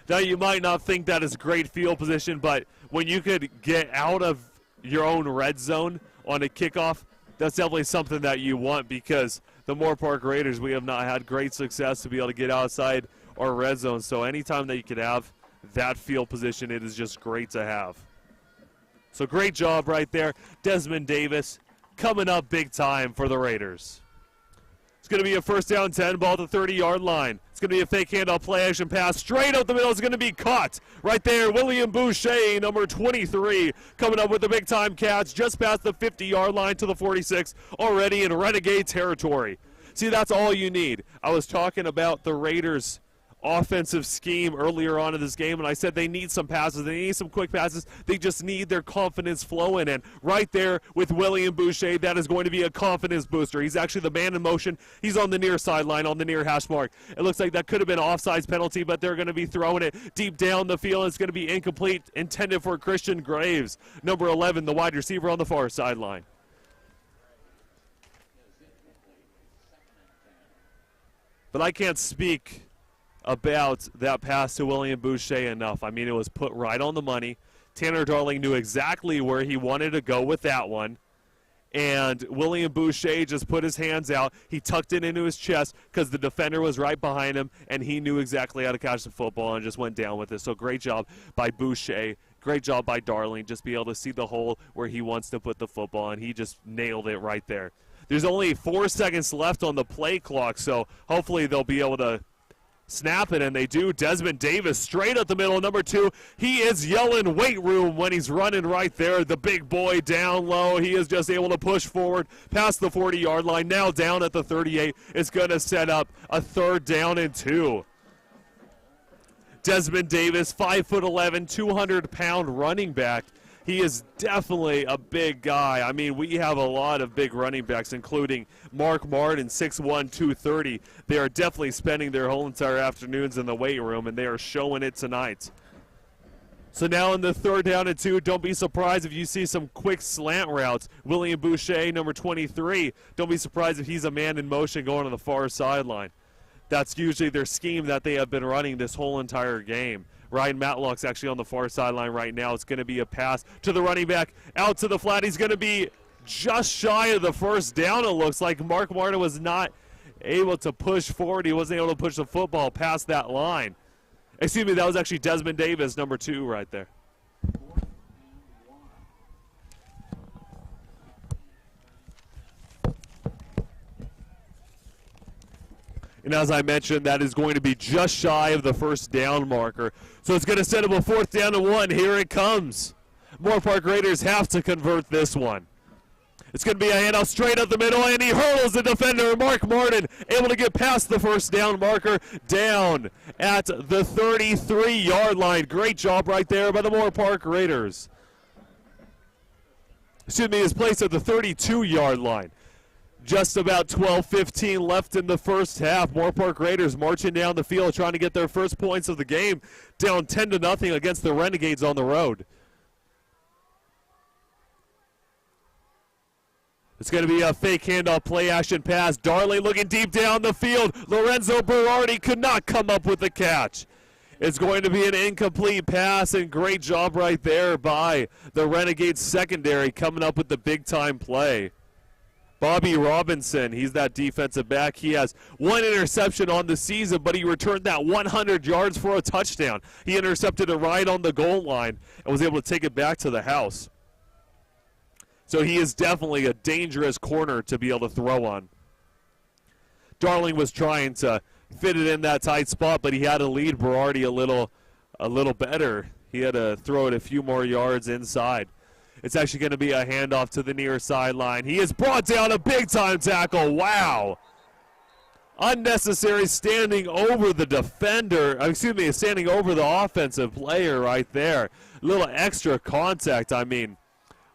Now, you might not think that is great field position, but when you could get out of your own red zone on a kickoff, that's definitely something that you want, because the Moorpark Raiders, we have not had great success to be able to get outside our red zone. So anytime that you could have that field position, it is just great to have. So great job right there. Desmond Davis coming up big time for the Raiders. It's going to be a 1st down 10, ball at the 30-yard line. It's going to be a fake handoff, play action pass straight up the middle. It's going to be caught right there. William Boucher, number 23, coming up with a big-time catch just past the 50-yard line to the 46, already in Renegade territory. See, that's all you need. I was talking about the Raiders' offensive scheme earlier on in this game, and I said they need some passes. They need some quick passes. They just need their confidence flowing, and right there with William Boucher, that is going to be a confidence booster. He's actually the man in motion. He's on the near sideline, on the near hash mark. It looks like that could have been an offsides penalty, but they're going to be throwing it deep down the field. It's going to be incomplete, intended for Christian Graves, number 11, the wide receiver on the far sideline. But I can't speak about that pass to William Boucher enough. I mean, it was put right on the money. Tanner Darling knew exactly where he wanted to go with that one. And William Boucher just put his hands out. He tucked it into his chest because the defender was right behind him, and he knew exactly how to catch the football and just went down with it. So great job by Boucher. Great job by Darling. Just be able to see the hole where he wants to put the football, and he just nailed it right there. There's only 4 seconds left on the play clock, so hopefully they'll be able to snap it, and they do. Desmond Davis straight up the middle, number 2. He is yelling weight room when he's running right there. The big boy down low. He is just able to push forward past the 40-yard line. Now down at the 38. It's going to set up a 3rd down and 2. Desmond Davis, 5'11", 200-pound running back. He is definitely a big guy. I mean, we have a lot of big running backs, including Mark Martin, 6'1", 230. They are definitely spending their whole entire afternoons in the weight room, and they are showing it tonight. So now in the 3rd down and 2, don't be surprised if you see some quick slant routes. William Boucher, number 23, don't be surprised if he's a man in motion going on the far sideline. That's usually their scheme that they have been running this whole entire game. Ryan Matlock's actually on the far sideline right now. It's going to be a pass to the running back, out to the flat. He's going to be just shy of the 1st down, it looks like. Mark Martin was not able to push forward. He wasn't able to push the football past that line. Excuse me, that was actually Desmond Davis, number 2, right there. And as I mentioned, that is going to be just shy of the 1st down marker. So it's going to set up a 4th down and 1. Here it comes. Moorpark Raiders have to convert this one. It's going to be a handoff straight up the middle, and he hurdles the defender. Mark Martin able to get past the 1st down marker, down at the 33-yard line. Great job right there by the Moorpark Raiders. Excuse me, is placed at the 32-yard line. Just about 12-15 left in the 1st half. Moorpark Raiders marching down the field, trying to get their first points of the game, down 10-0 against the Renegades on the road. It's going to be a fake handoff, play action pass. Darley looking deep down the field. Lorenzo Berardi could not come up with the catch. It's going to be an incomplete pass, and great job right there by the Renegades secondary coming up with the big-time play. Bobby Robinson, he's that defensive back. He has one interception on the season, but he returned that 100 yards for a touchdown. He intercepted it right on the goal line and was able to take it back to the house. So he is definitely a dangerous corner to be able to throw on. Darling was trying to fit it in that tight spot, but he had to lead Berardi a little better. He had to throw it a few more yards inside. It's actually going to be a handoff to the near sideline. He has brought down a big-time tackle. Wow. Unnecessary standing over the defender. Standing over the offensive player right there. A little extra contact. I mean,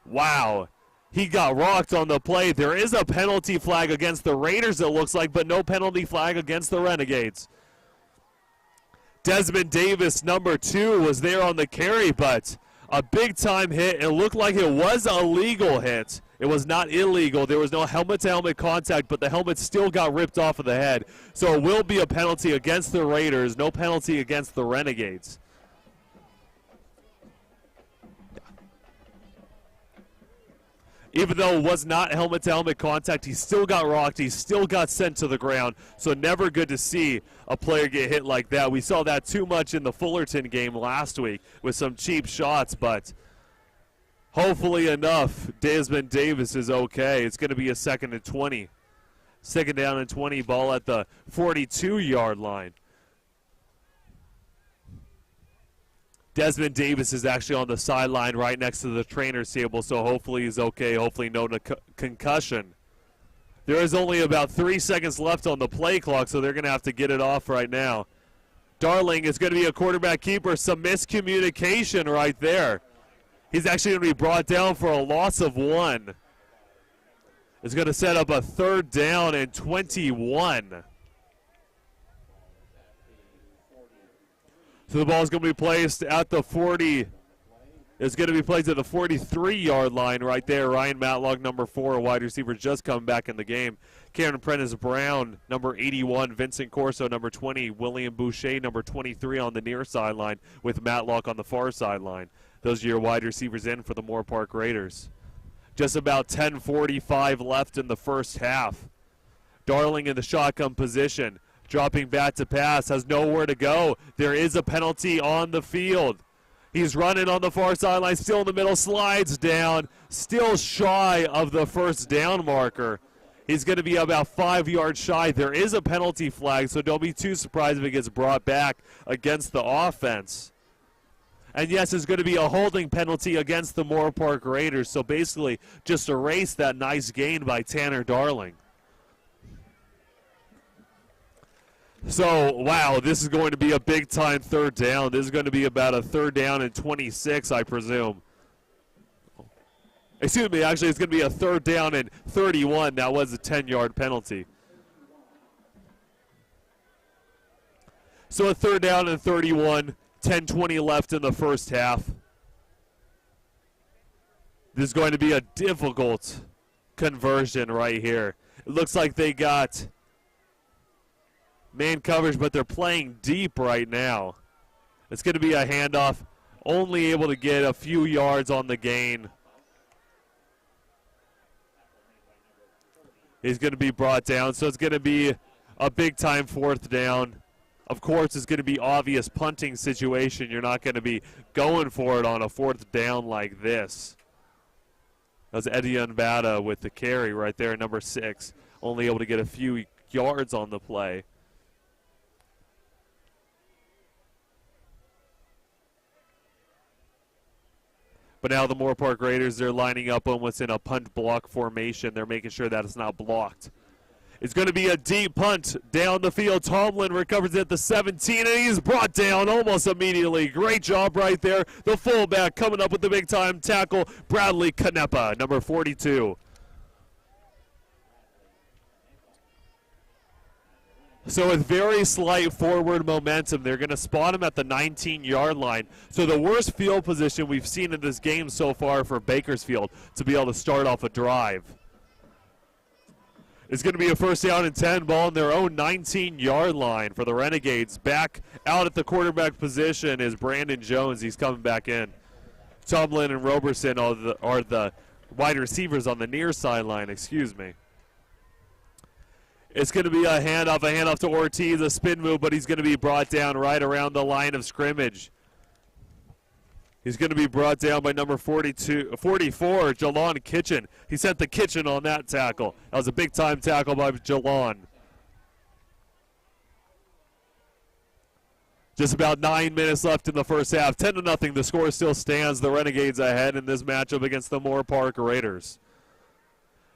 wow. He got rocked on the play. There is a penalty flag against the Raiders, it looks like, but no penalty flag against the Renegades. Desmond Davis, number 2, was there on the carry, but a big-time hit. It looked like it was a legal hit. It was not illegal. There was no helmet-to-helmet contact, but the helmet still got ripped off of the head. So it will be a penalty against the Raiders, no penalty against the Renegades. Even though it was not helmet-to-helmet contact, he still got rocked. He still got sent to the ground. So never good to see a player get hit like that. We saw that too much in the Fullerton game last week with some cheap shots, but hopefully enough, Desmond Davis is okay. It's going to be a 2nd and 20. 2nd down and 20, ball at the 42-yard line. Desmond Davis is actually on the sideline right next to the trainer's table, so hopefully he's okay. Hopefully no concussion. There is only about 3 seconds left on the play clock, so they're going to have to get it off right now. Darling is going to be a quarterback keeper. Some miscommunication right there. He's actually going to be brought down for a loss of 1. It's going to set up a 3rd down and 21. So the ball is going to be placed at the 40. It's going to be placed at the 43-yard line right there. Ryan Matlock, number 4, a wide receiver, just coming back in the game. Cameron Prentice Brown, number 81. Vincent Corso, number 20. William Boucher, number 23 on the near sideline with Matlock on the far sideline. Those are your wide receivers in for the Moorpark Raiders. Just about 10:45 left in the first half. Darling in the shotgun position. Dropping back to pass, has nowhere to go. There is a penalty on the field. He's running on the far sideline, still in the middle, slides down, still shy of the 1st down marker. He's going to be about 5 yards shy. There is a penalty flag, so don't be too surprised if it gets brought back against the offense. And yes, there's going to be a holding penalty against the Moorpark Raiders, so basically just erase that nice gain by Tanner Darling. So, wow, this is going to be a big-time 3rd down. This is going to be about a 3rd down and 26, I presume. Excuse me, actually, it's going to be a 3rd down and 31. That was a 10-yard penalty. So a 3rd down and 31, 10:20 left in the first half. This is going to be a difficult conversion right here. It looks like they got man coverage, but they're playing deep right now. It's going to be a handoff, only able to get a few yards on the gain. He's going to be brought down, so it's going to be a big-time 4th down. Of course, it's going to be obvious punting situation. You're not going to be going for it on a 4th down like this. That was Eddie Unbada with the carry right there, number 6. Only able to get a few yards on the play. But now the Moorpark Raiders, they're lining up almost in a punt block formation. They're making sure that it's not blocked. It's going to be a deep punt down the field. Tomlin recovers at the 17, and he's brought down almost immediately. Great job right there. The fullback coming up with the big-time tackle, Bradley Canepa, number 42. So with very slight forward momentum, they're going to spot him at the 19-yard line. So the worst field position we've seen in this game so far for Bakersfield to be able to start off a drive. It's going to be a first down and 10, ball on their own 19-yard line for the Renegades. Back out at the quarterback position is Brandon Jones. He's coming back in. Tomlin and Roberson are the wide receivers on the near sideline, excuse me. It's going to be a handoff to Ortiz, a spin move, but he's going to be brought down right around the line of scrimmage. He's going to be brought down by number 44, Jalon Kitchen. He sent the kitchen on that tackle. That was a big-time tackle by Jalon. Just about 9 minutes left in the first half. 10-0, the score still stands. The Renegades ahead in this matchup against the Moorpark Raiders.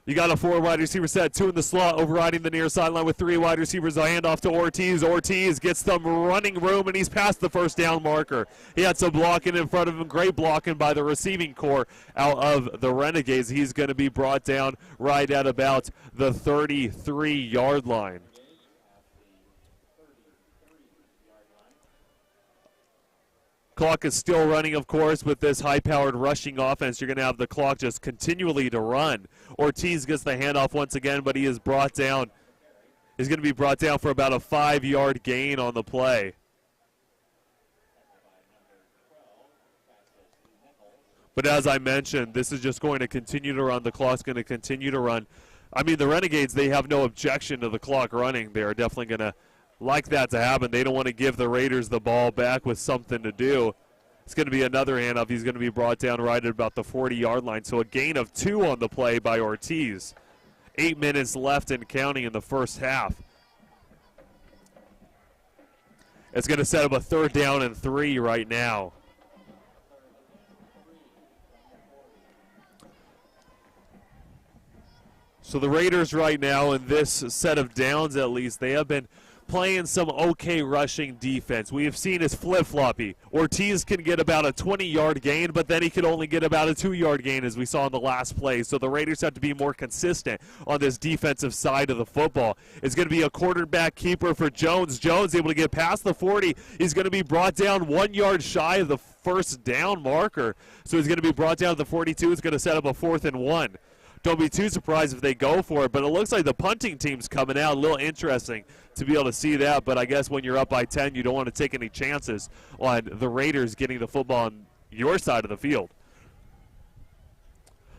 You got a 4 wide receiver set, 2 in the slot, overriding the near sideline with 3 wide receivers. A handoff to Ortiz. Ortiz gets some running room, and he's past the first down marker. He had some blocking in front of him. Great blocking by the receiving core out of the Renegades. He's going to be brought down right at about the 33-yard line. Clock is still running, of course, with this high-powered rushing offense. You're going to have the clock just continually to run. Ortiz gets the handoff once again, but he is brought down. He's going to be brought down for about a 5-yard gain on the play. But as I mentioned, this is just going to continue to run. The clock's going to continue to run. I mean, the Renegades, they have no objection to the clock running. They are definitely going to like that to happen. They don't want to give the Raiders the ball back with something to do. It's going to be another handoff. He's going to be brought down right at about the 40-yard line. So a gain of 2 on the play by Ortiz. 8 minutes left and counting in the first half. It's going to set up a 3rd down and 3 right now. So the Raiders right now in this set of downs, at least, they have been playing some okay rushing defense. We have seen is flip-floppy. Ortiz can get about a 20-yard gain, but then he can only get about a 2-yard gain, as we saw in the last play. So the Raiders have to be more consistent on this defensive side of the football. It's going to be a quarterback keeper for Jones. Jones able to get past the 40. He's going to be brought down 1 yard shy of the first down marker. So he's going to be brought down to the 42. It's going to set up a 4th and 1. Don't be too surprised if they go for it, but it looks like the punting team's coming out. A little interesting to be able to see that, but I guess when you're up by 10, you don't want to take any chances on the Raiders getting the football on your side of the field.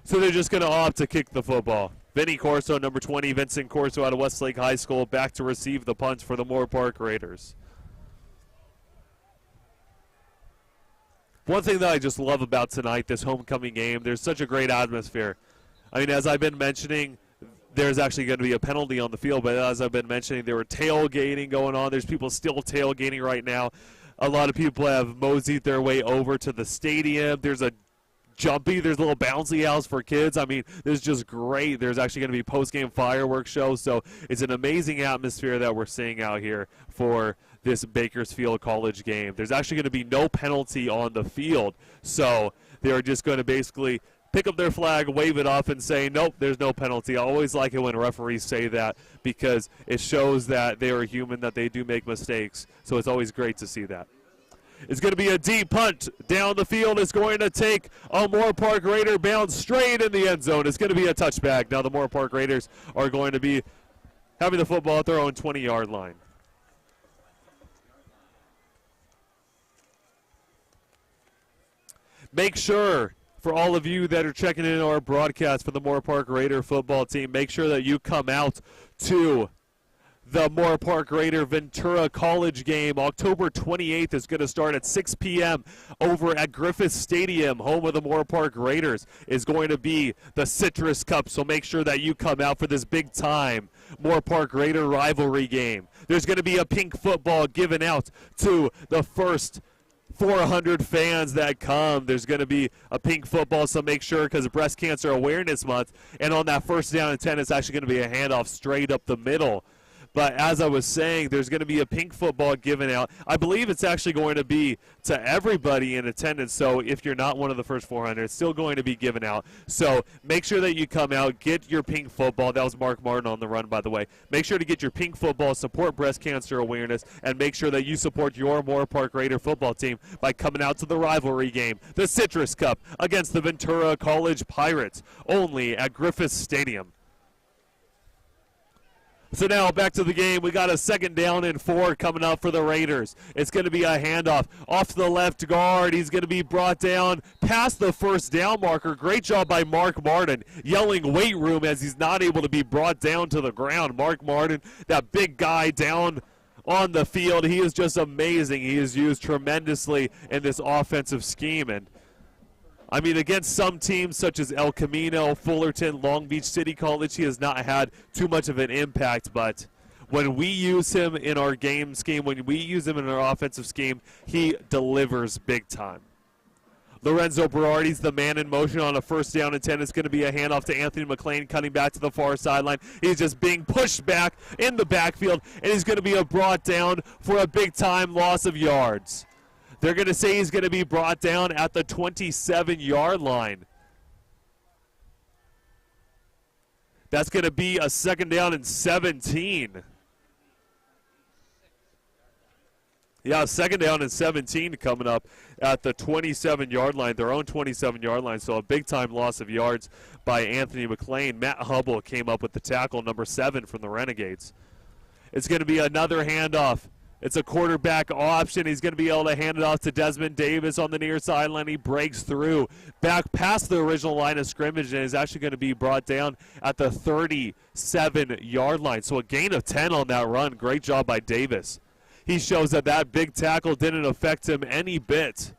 So they're just going to opt to kick the football. Vinny Corso, number 20, Vincent Corso out of Westlake High School, back to receive the punch for the Moorpark Raiders. One thing that I just love about tonight, this homecoming game, there's such a great atmosphere. I mean, as I've been mentioning, there's actually going to be a penalty on the field, but as I've been mentioning, there were tailgating going on. There's people still tailgating right now. A lot of people have moseyed their way over to the stadium. There's a little bouncy house for kids. I mean, this is just great. There's actually going to be post-game fireworks show, so it's an amazing atmosphere that we're seeing out here for this Bakersfield College game. There's actually going to be no penalty on the field, so they're just going to basically pick up their flag, wave it off, and say, nope, there's no penalty. I always like it when referees say that because it shows that they are human, that they do make mistakes. So it's always great to see that. It's going to be a deep punt down the field. It's going to take a Moorpark Raider bounce straight in the end zone. It's going to be a touchback. Now the Moorpark Raiders are going to be having the football at their own 20-yard line. Make sure, for all of you that are checking in our broadcast for the Moorpark Raider football team, make sure that you come out to the Moorpark Raider Ventura College game. October 28th is going to start at 6 p.m. over at Griffith Stadium. Home of the Moorpark Raiders is going to be the Citrus Cup, so make sure that you come out for this big-time Moorpark Raider rivalry game. There's going to be a pink football given out to the first 400 fans that come. There's going to be a pink football, so make sure, because Breast Cancer Awareness Month, and on that first down and 10, it's actually going to be a handoff straight up the middle. But as I was saying, there's going to be a pink football given out. I believe it's actually going to be to everybody in attendance. So if you're not one of the first 400, it's still going to be given out. So make sure that you come out, get your pink football. That was Mark Martin on the run, by the way. Make sure to get your pink football, support breast cancer awareness, and make sure that you support your Moorpark Raider football team by coming out to the rivalry game, the Citrus Cup, against the Ventura College Pirates, only at Griffith Stadium. So now back to the game. We got a 2nd down and 4 coming up for the Raiders. It's going to be a handoff off to the left guard. He's going to be brought down past the 1st down marker. Great job by Mark Martin, yelling weight room as he's not able to be brought down to the ground. Mark Martin, that big guy down on the field, he is just amazing. He is used tremendously in this offensive scheme. And I mean, against some teams such as El Camino, Fullerton, Long Beach City College, he has not had too much of an impact. But when we use him in our game scheme, when we use him in our offensive scheme, he delivers big time. Lorenzo Berardi's the man in motion on a 1st down and 10. It's going to be a handoff to Anthony McLean, cutting back to the far sideline. He's just being pushed back in the backfield, and he's going to be brought down for a big-time loss of yards. They're going to say he's going to be brought down at the 27-yard line. That's going to be a 2nd down and 17. Yeah, 2nd down and 17 coming up at the 27-yard line, their own 27-yard line. So a big-time loss of yards by Anthony McLean. Matt Hubble came up with the tackle, number 7 from the Renegades. It's going to be another handoff. It's a quarterback option. He's going to be able to hand it off to Desmond Davis on the near sideline. He breaks through back past the original line of scrimmage and is actually going to be brought down at the 37-yard line. So a gain of 10 on that run. Great job by Davis. He shows that that big tackle didn't affect him any bit.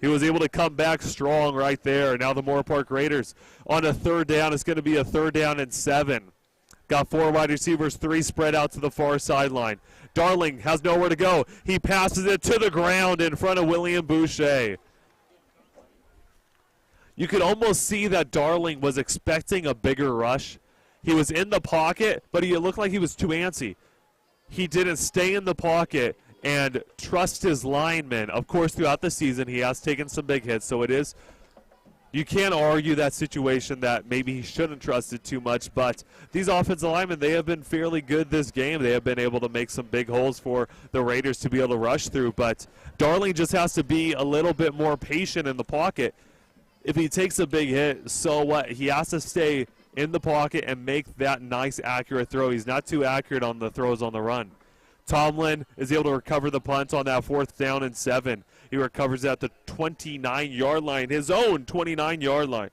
He was able to come back strong right there. Now the Moorpark Raiders on a 3rd down. It's going to be a 3rd down and 7. Got 4 wide receivers, 3 spread out to the far sideline. Darling has nowhere to go. He passes it to the ground in front of William Boucher. You could almost see that Darling was expecting a bigger rush. He was in the pocket, but he looked like he was too antsy. He didn't stay in the pocket and trust his linemen. Of course, throughout the season, he has taken some big hits, so it is. You can't argue that situation that maybe he shouldn't trust it too much, but these offensive linemen, they have been fairly good this game. They have been able to make some big holes for the Raiders to be able to rush through, but Darling just has to be a little bit more patient in the pocket. If he takes a big hit, so what? He has to stay in the pocket and make that nice, accurate throw. He's not too accurate on the throws on the run. Tomlin is able to recover the punt on that 4th down and 7. He recovers at the 29-yard line, his own 29-yard line.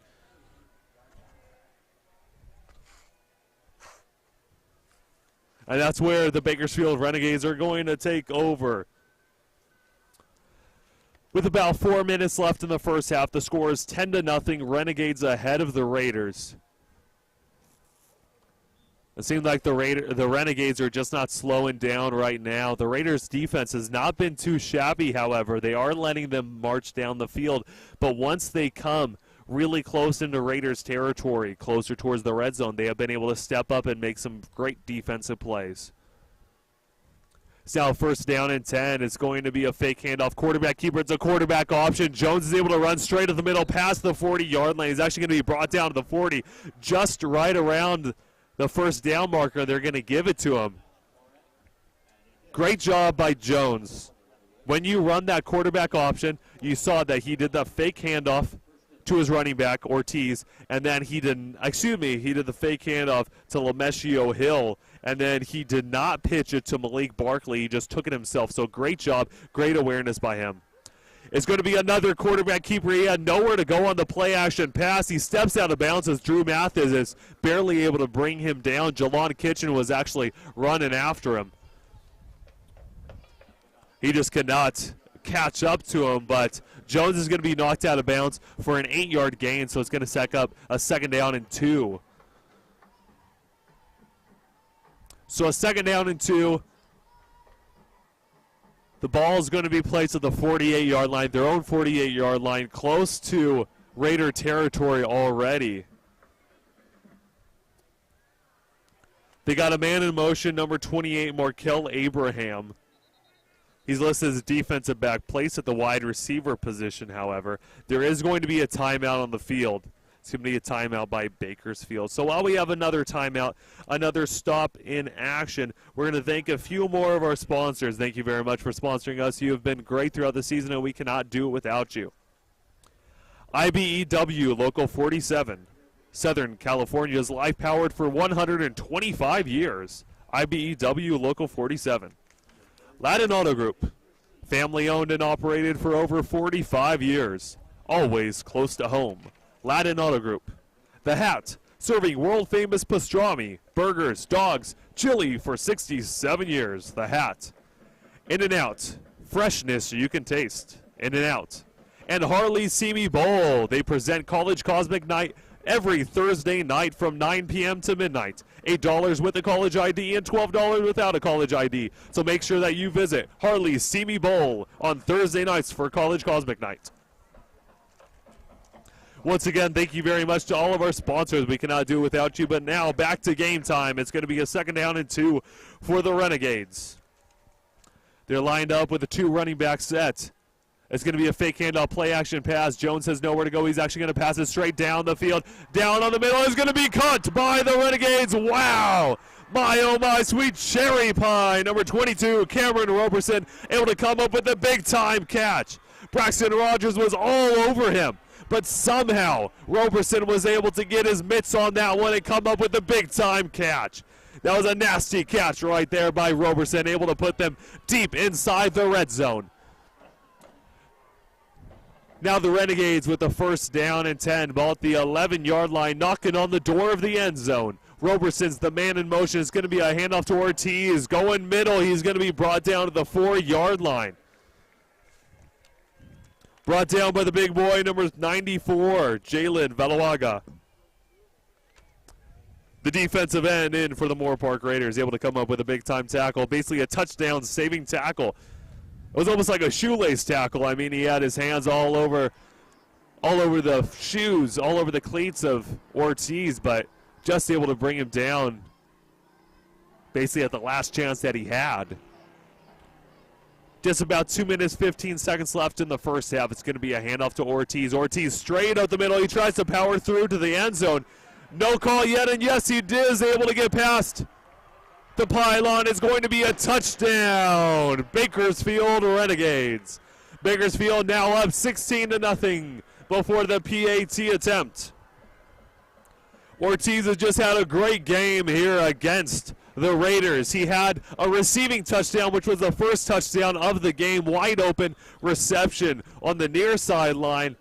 And that's where the Bakersfield Renegades are going to take over. With about 4 minutes left in the first half, the score is 10-0, Renegades ahead of the Raiders. It seems like the Renegades are just not slowing down right now. The Raiders' defense has not been too shabby, however. They are letting them march down the field. But once they come really close into Raiders' territory, closer towards the red zone, they have been able to step up and make some great defensive plays. It's now 1st down and 10. It's going to be a fake handoff. Quarterback keeper. It's a quarterback option. Jones is able to run straight to the middle past the 40-yard line. He's actually going to be brought down to the 40, just right around the 1st down marker. They're going to give it to him. Great job by Jones. When you run that quarterback option, you saw that he did the fake handoff to his running back, Ortiz, and then he did the fake handoff to Lemeshio Hill, and then he did not pitch it to Malik Barkley. He just took it himself. So great job, great awareness by him. It's going to be another quarterback keeper. He had nowhere to go on the play-action pass. He steps out of bounds as Drew Mathis is barely able to bring him down. Jalon Kitchen was actually running after him. He just cannot catch up to him, but Jones is going to be knocked out of bounds for an 8-yard gain, so it's going to set up a 2nd down and 2. So a 2nd down and 2. The ball is going to be placed at the 48-yard line, their own 48-yard line, close to Raider territory already. They got a man in motion, number 28, Markel Abraham. He's listed as defensive back, placed at the wide receiver position, however. There is going to be a timeout on the field. It's going to be a timeout by Bakersfield. So while we have another timeout, another stop in action, we're going to thank a few more of our sponsors. Thank you very much for sponsoring us. You have been great throughout the season, and we cannot do it without you. IBEW Local 47, Southern California's life-powered for 125 years. IBEW Local 47. Ladin Auto Group, family-owned and operated for over 45 years. Always close to home. Ladin Auto Group. The Hat, serving world-famous pastrami, burgers, dogs, chili for 67 years. The Hat. In-N-Out, freshness you can taste. In-N-Out. And Harley's Simi Bowl. They present College Cosmic Night every Thursday night from 9 p.m. to midnight. $8 with a college ID and $12 without a college ID. So make sure that you visit Harley's Simi Bowl on Thursday nights for College Cosmic Night. Once again, thank you very much to all of our sponsors. We cannot do without you. But now back to game time. It's going to be a 2nd down and 2 for the Renegades. They're lined up with a 2 running back set. It's going to be a fake handoff, play action pass. Jones has nowhere to go. He's actually going to pass it straight down the field. Down on the middle is going to be caught by the Renegades. Wow. My, oh my, sweet cherry pie. Number 22, Cameron Roberson, able to come up with a big-time catch. Braxton Rogers was all over him, but somehow Roberson was able to get his mitts on that one and come up with a big-time catch. That was a nasty catch right there by Roberson, able to put them deep inside the red zone. Now the Renegades with the 1st down and 10, ball at the 11-yard line, knocking on the door of the end zone. Roberson's the man in motion. It's going to be a handoff to Ortiz. Going middle, he's going to be brought down to the 4-yard line. Brought down by the big boy, number 94, Jalen Valawaga. The defensive end in for the Moorpark Raiders, able to come up with a big-time tackle, basically a touchdown-saving tackle. It was almost like a shoelace tackle. I mean, he had his hands all over the shoes, all over the cleats of Ortiz, but just able to bring him down basically at the last chance that he had. Just about 2 minutes, 15 seconds left in the first half. It's going to be a handoff to Ortiz. Ortiz straight up the middle. He tries to power through to the end zone. No call yet, and yes, he is able to get past the pylon. Is going to be a touchdown. Bakersfield Renegades. Bakersfield now up 16-0 before the PAT attempt. Ortiz has just had a great game here against the Raiders. He had a receiving touchdown, which was the first touchdown of the game. Wide open reception on the near sideline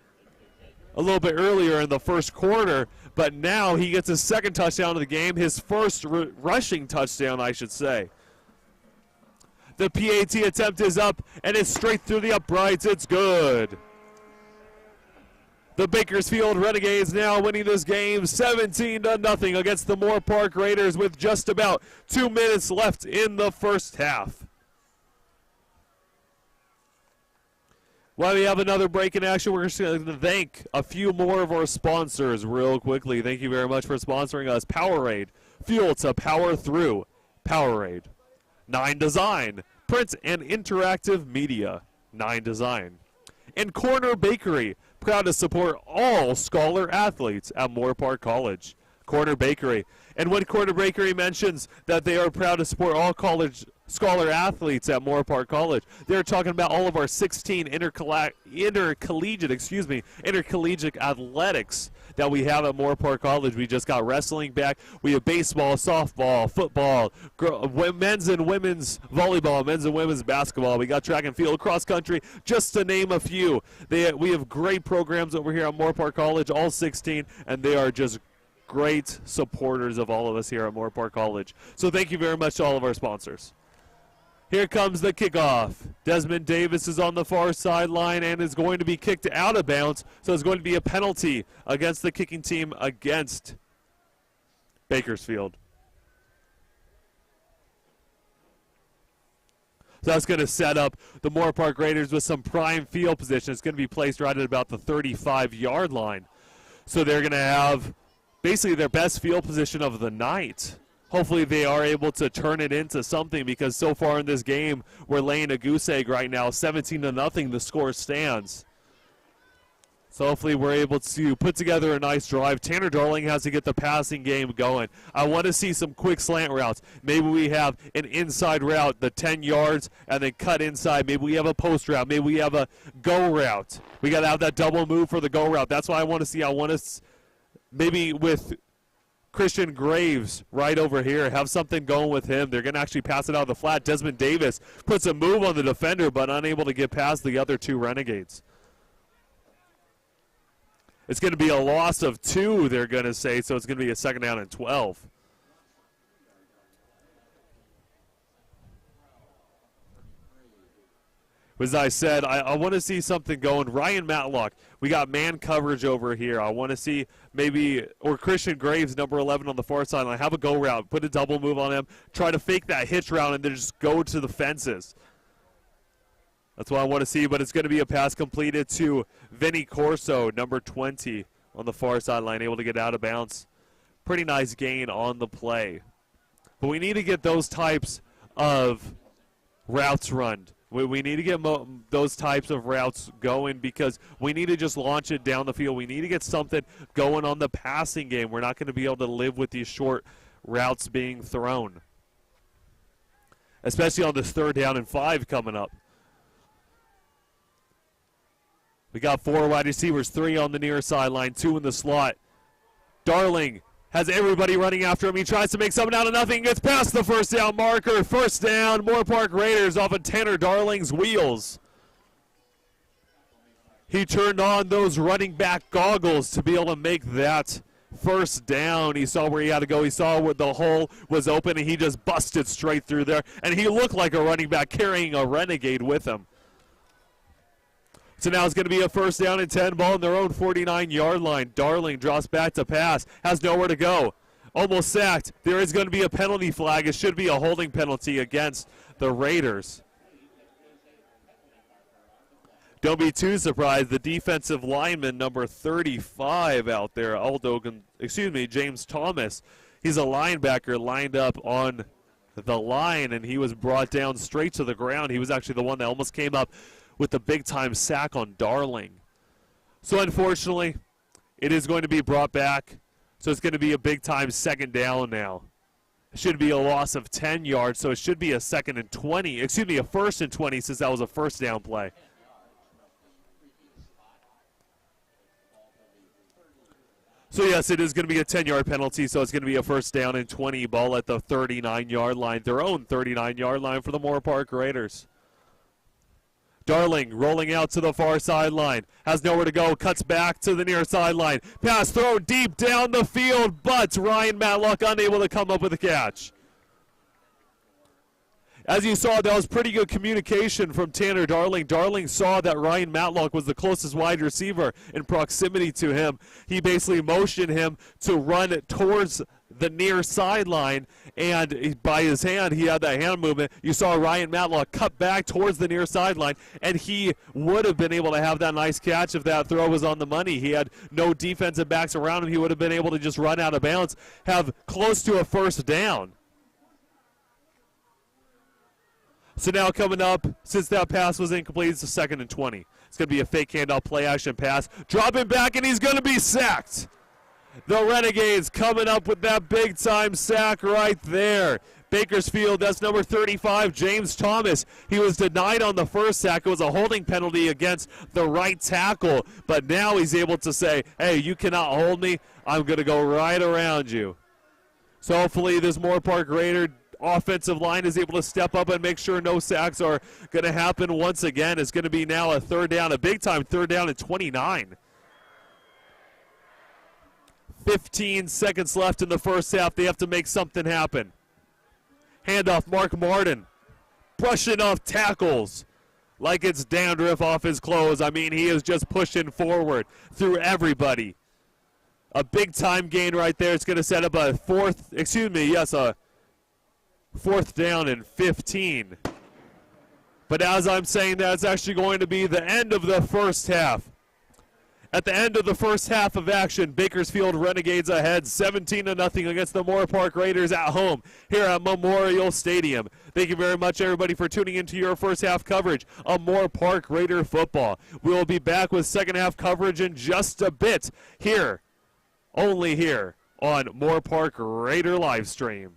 a little bit earlier in the first quarter. But now he gets his 2nd touchdown of the game, his first rushing touchdown, I should say. The PAT attempt is up, and it's straight through the uprights. It's good. The Bakersfield Renegades now winning this game 17-0 against the Moorpark Raiders with just about 2 minutes left in the first half. While we have another break in action, we're just going to thank a few more of our sponsors real quickly. Thank you very much for sponsoring us. Powerade, fuel to power through. Powerade. 9 Design, print and interactive media. 9 Design. And Corner Bakery, proud to support all scholar athletes at Moorpark College. Corner Bakery. And when Corner Bakery mentions that they are proud to support all college scholar athletes at Moorpark College, they're talking about all of our 16 intercollegiate athletics that we have at Moorpark College. We just got wrestling back. We have baseball, softball, football, men's and women's volleyball, men's and women's basketball. We got track and field, cross country, just to name a few. We have great programs over here at Moorpark College, all 16, and they are just great supporters of all of us here at Moorpark College. So thank you very much to all of our sponsors. Here comes the kickoff. Desmond Davis is on the far sideline and is going to be kicked out of bounds. So it's going to be a penalty against the kicking team against Bakersfield. So that's going to set up the Moorpark Raiders with some prime field position. It's going to be placed right at about the 35-yard line. So they're going to have basically their best field position of the night. Hopefully they are able to turn it into something, because so far in this game we're laying a goose egg right now. 17-0 the score stands. So hopefully we're able to put together a nice drive. Tanner Darling has to get the passing game going. I want to see some quick slant routes. Maybe we have an inside route, the 10 yards, and then cut inside. Maybe we have a post route. Maybe we have a go route. We got to have that double move for the go route. That's what I want to see. I want to maybe with Christian Graves right over here, have something going with him. They're going to actually pass it out of the flat. Desmond Davis puts a move on the defender, but unable to get past the other two Renegades. It's going to be a loss of 2, they're going to say, so it's going to be a second down and 12. As I said, I want to see something going. Ryan Matlock, we got man coverage over here. I want to see maybe, or Christian Graves, number 11 on the far sideline, have a go route, put a double move on him, try to fake that hitch route, and then just go to the fences. That's what I want to see, but it's going to be a pass completed to Vinny Corso, number 20 on the far sideline, able to get out of bounds. Pretty nice gain on the play. But we need to get those types of routes run. We need to get those types of routes going because we need to just launch it down the field. We need to get something going on the passing game. We're not going to be able to live with these short routes being thrown, especially on this 3rd down and 5 coming up. We got 4 wide receivers, 3 on the near sideline, 2 in the slot. Darling has everybody running after him. He tries to make something out of nothing. Gets past the first down marker. First down, Moorpark Raiders off of Tanner Darling's wheels. He turned on those running back goggles to be able to make that first down. He saw where he had to go. He saw where the hole was open, and he just busted straight through there. And he looked like a running back carrying a Renegade with him. So now it's going to be a first down and 10, ball in their own 49-yard line. Darling drops back to pass, has nowhere to go. Almost sacked. There is going to be a penalty flag. It should be a holding penalty against the Raiders. Don't be too surprised. The defensive lineman, number 35 out there, James Thomas. He's a linebacker lined up on the line, and he was brought down straight to the ground. He was actually the one that almost came up with the big-time sack on Darling. So unfortunately, it is going to be brought back. So it's going to be a big-time second down now. It should be a loss of 10 yards, so it should be a first and 20 since that was a first down play. So yes, it is going to be a 10-yard penalty, so it's going to be a first down and 20, ball at the 39-yard line, their own 39-yard line for the Moorpark Raiders. Darling rolling out to the far sideline. Has nowhere to go. Cuts back to the near sideline. Pass thrown deep down the field, but Ryan Matlock unable to come up with a catch. As you saw, that was pretty good communication from Tanner Darling. Darling saw that Ryan Matlock was the closest wide receiver in proximity to him. He basically motioned him to run towards the near sideline, and by his hand, he had that hand movement. You saw Ryan Matlock cut back towards the near sideline, and he would have been able to have that nice catch if that throw was on the money. He had no defensive backs around him. He would have been able to just run out of bounds, have close to a first down. So now coming up, since that pass was incomplete, it's a 2nd and 20. It's going to be a fake handoff play action pass. Dropping back, and he's going to be sacked. The Renegades coming up with that big-time sack right there. Bakersfield, that's number 35, James Thomas. He was denied on the first sack. It was a holding penalty against the right tackle. But now he's able to say, hey, you cannot hold me. I'm going to go right around you. So hopefully this Moorpark Raider offensive line is able to step up and make sure no sacks are going to happen once again. It's going to be now a third down, a big-time third down at 29. 15 seconds left in the first half. They have to make something happen. Handoff, Mark Martin. Brushing off tackles like it's dandruff off his clothes. I mean, he is just pushing forward through everybody. A big-time gain right there. It's going to set up a fourth down and 15. But as I'm saying that, it's actually going to be the end of the first half. At the end of the first half of action, Bakersfield Renegades ahead 17-0 against the Moorpark Raiders at home here at Memorial Stadium. Thank you very much, everybody, for tuning into your first half coverage of Moorpark Raider football. We will be back with second half coverage in just a bit here, only here on Moorpark Raider Livestream.